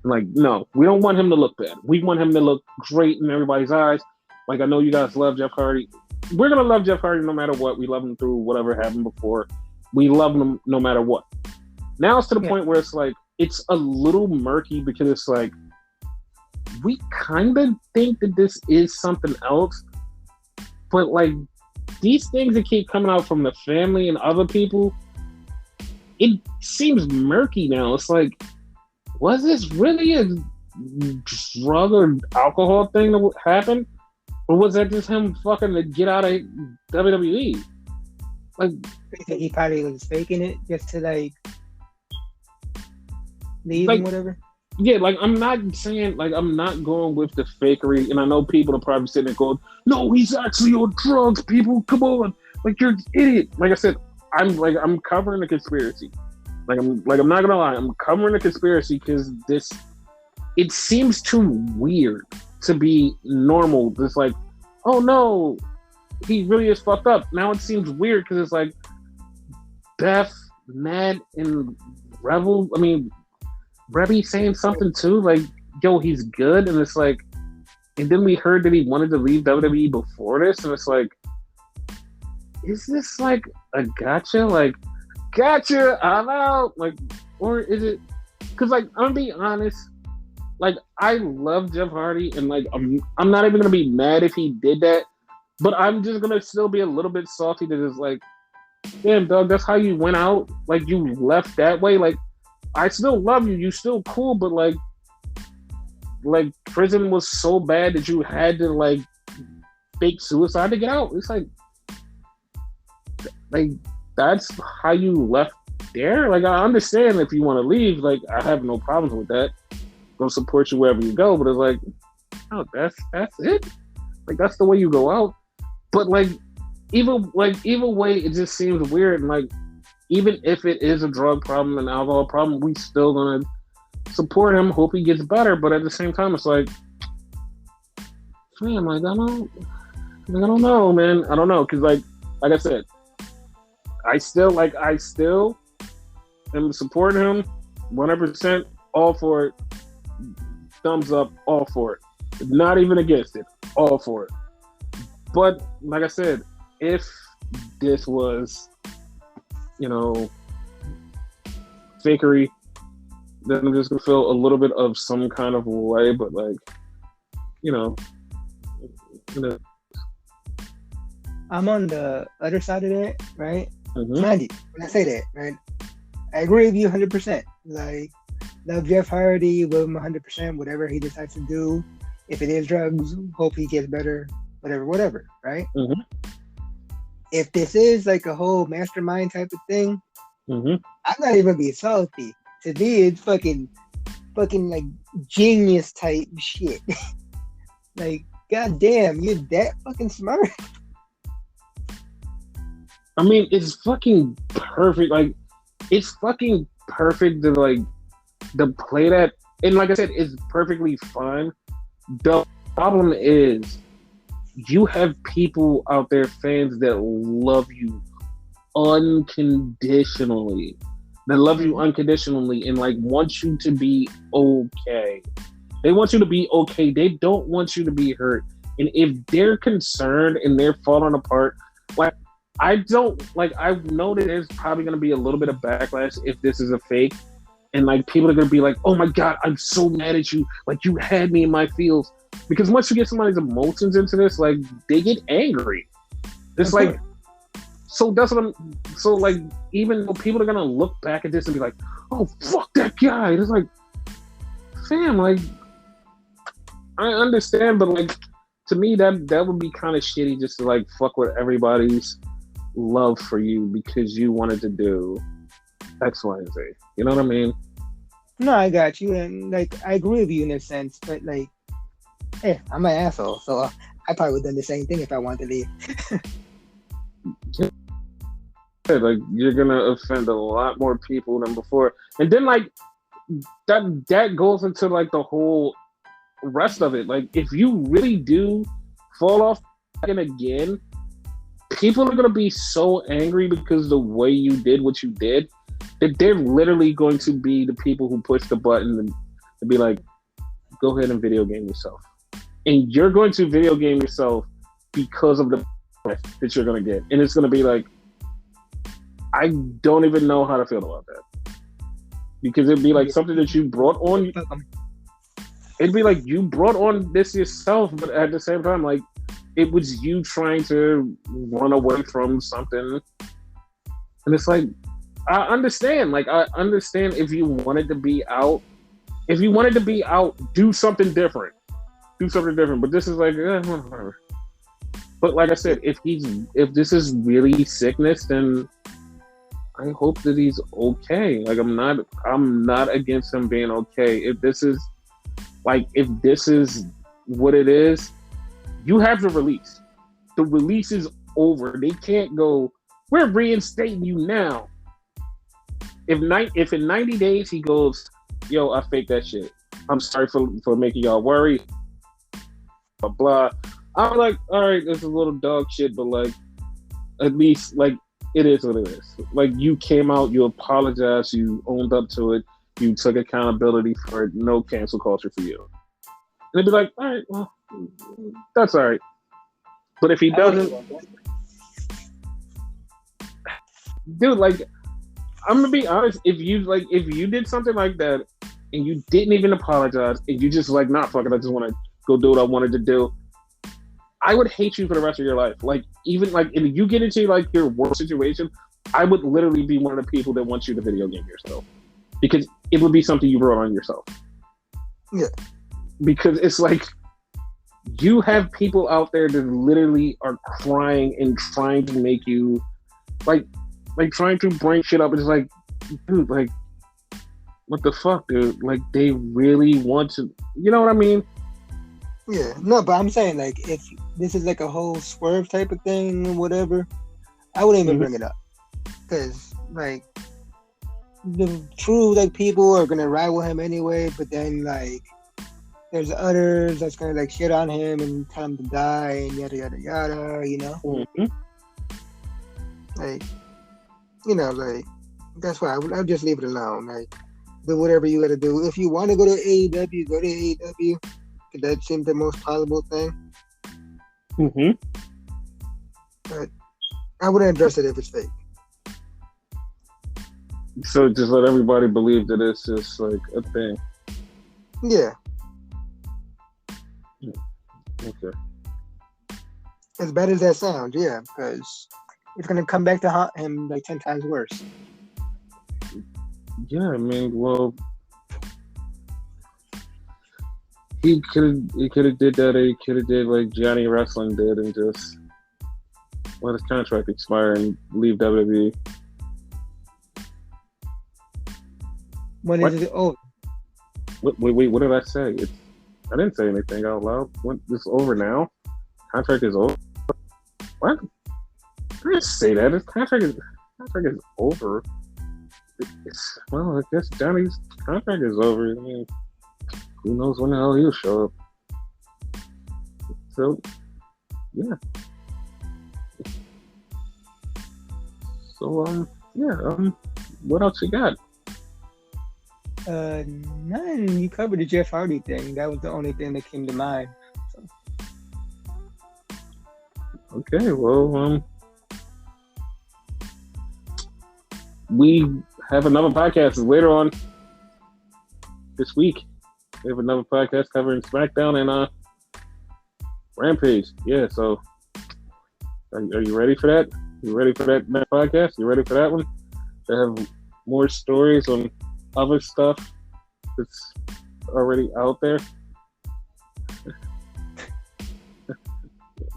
Like, no, we don't want him to look bad. We want him to look great in everybody's eyes. Like, I know you guys love Jeff Hardy. We're gonna love Jeff Hardy no matter what. We love him through whatever happened before. We love him no matter what. Now it's to the point where it's like, it's a little murky because it's like, we kind of think that this is something else, but like these things that keep coming out from the family and other people, it seems murky now. It's like, was this really a drug or alcohol thing that happened? Or was that just him fucking to get out of WWE? Like, he probably was faking it just to like leave like, and whatever. Yeah, like, I'm not saying, like, I'm not going with the fakery, and I know people are probably sitting there going, no, he's actually on drugs, people, come on, like, you're an idiot. Like I said, I'm covering the conspiracy. I'm not gonna lie, I'm covering the conspiracy because it seems too weird to be normal. Just like, oh no, he really is fucked up. Now it seems weird because it's like Beth, Matt, and Rebby saying something too, like, yo, he's good, and it's like, and then we heard that he wanted to leave WWE before this, and it's like, is this like a gotcha? Like, gotcha, I'm out. Like, or is it? Because like, I'm gonna be honest, like, I love Jeff Hardy, and like, I'm not even gonna be mad if he did that, but I'm just gonna still be a little bit salty that it's like, damn, dog, that's how you went out. Like, you left that way. Like, I still love you. You still cool, but like prison was so bad that you had to like fake suicide to get out. It's like that's how you left there. Like, I understand if you want to leave. Like, I have no problems with that. Gonna support you wherever you go. But it's like, oh, that's it. Like, that's the way you go out. But like, either way, it just seems weird. And like, even if it is a drug problem, an alcohol problem, we still gonna support him, hope he gets better. But at the same time, it's like, man, like, I don't know, man. I don't know, because like I said, I still am supporting him 100%, all for it. Thumbs up, all for it. Not even against it, all for it. But like I said, if this was, fakery, then I'm just gonna feel a little bit of some kind of way. But like, I'm on the other side of that, right? Mm-hmm. Mind you, when I say that, right, I agree with you 100%. Like, love Jeff Hardy, love him 100%. Whatever he decides to do, if it is drugs, hope he gets better. Whatever, right? Mm-hmm. If this is like a whole mastermind type of thing, mm-hmm. I'm not even being salty. To me, it's fucking like genius type shit. Like, goddamn, you're that fucking smart. I mean, it's fucking perfect. Like, it's fucking perfect to like to play that, and like I said, it's perfectly fine. The problem is, you have people out there, fans that love you unconditionally. They love you unconditionally and like want you to be okay. They want you to be okay. They don't want you to be hurt. And if they're concerned and they're falling apart, like, I know that there's probably going to be a little bit of backlash if this is a fake. and like people are gonna be like, "Oh my god, I'm so mad at you! Like you had me in my feels." Because once you get somebody's emotions into this, like they get angry. It's like, so that's what I'm. So like, even though people are gonna look back at this and be like, "Oh fuck that guy," it's like, fam, like I understand, but like to me that would be kind of shitty just to like fuck with everybody's love for you because you wanted to do X, Y, and Z. You know what I mean? No, I got you, and like I agree with you in a sense, but like, hey, I'm an asshole, so I probably would have done the same thing if I wanted to leave. Yeah, like you're gonna offend a lot more people than before, and then like that goes into like the whole rest of it. Like if you really do fall off again, people are gonna be so angry because the way you did what you did that they're literally going to be the people who push the button and be like, go ahead and video game yourself. And you're going to video game yourself because of the that you're gonna get. And it's gonna be like, I don't even know how to feel about that. Because it'd be like something that you brought on. It'd be like you brought on this yourself, but at the same time, like it was you trying to run away from something. And it's like, I understand. Like I understand if you wanted to be out. If you wanted to be out, do something different. Do something different. But this is like, whatever. But like I said, if this is really sickness, then I hope that he's okay. Like I'm not against him being okay. If this is what it is, you have the release. The release is over. They can't go, we're reinstating you now. If in 90 days he goes, yo, I faked that shit. I'm sorry for making y'all worry. Blah blah. I'm like, all right, this is a little dog shit, but like at least like it is what it is. Like you came out, you apologized, you owned up to it, you took accountability for it. No cancel culture for you. And they'd be like, all right, well, that's all right. But if he doesn't, dude, like I'm gonna be honest, if you did something like that and you didn't even apologize and you just like, nah, fuck it, I just want to go do what I wanted to do, I would hate you for the rest of your life. Like even like if you get into like your work situation, I would literally be one of the people that wants you to video game yourself because it would be something you brought on yourself. Yeah. Because it's like you have people out there that literally are crying and trying to make you like trying to bring shit up. It's like, dude, like what the fuck, dude? Like they really want to, you know what I mean? Yeah, no, but I'm saying like if this is like a whole swerve type of thing or whatever, I wouldn't even bring it up because like the true like people are gonna ride with him anyway, but then like there's others that's gonna like shit on him and tell him to die and yada yada yada, you know? Like, you know, like that's why I would just leave it alone. Like, do whatever you gotta do. If you want to go to AEW, go to AEW. That seemed the most plausible thing. But I wouldn't address it if it's fake. So just let everybody believe that it's just like a thing. Yeah. Okay. As bad as that sounds, yeah, because it's gonna come back to haunt him like 10 times worse. Yeah, I mean, well, he could have did that, or he could have did like Johnny Wrestling did and just let his contract expire and leave WWE. When is it over? Wait, what did I say? I didn't say anything out loud. It's over now? Contract is over? What? I didn't say that. His contract is over. Well, I guess Johnny's contract is over. I mean, who knows when the hell he'll show up? So, yeah. So, what else you got? None. You covered the Jeff Hardy thing. That was the only thing that came to mind. So. Okay, well, we have another podcast later on this week. We have another podcast covering SmackDown and Rampage. Yeah, so are you ready for that? You ready for that next podcast? You ready for that one? To have more stories on other stuff that's already out there.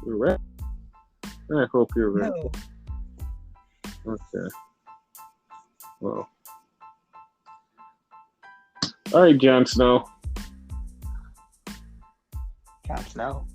You're ready? I hope you're ready. No. Okay. Well. All right, Jon Snow. Jon Snow.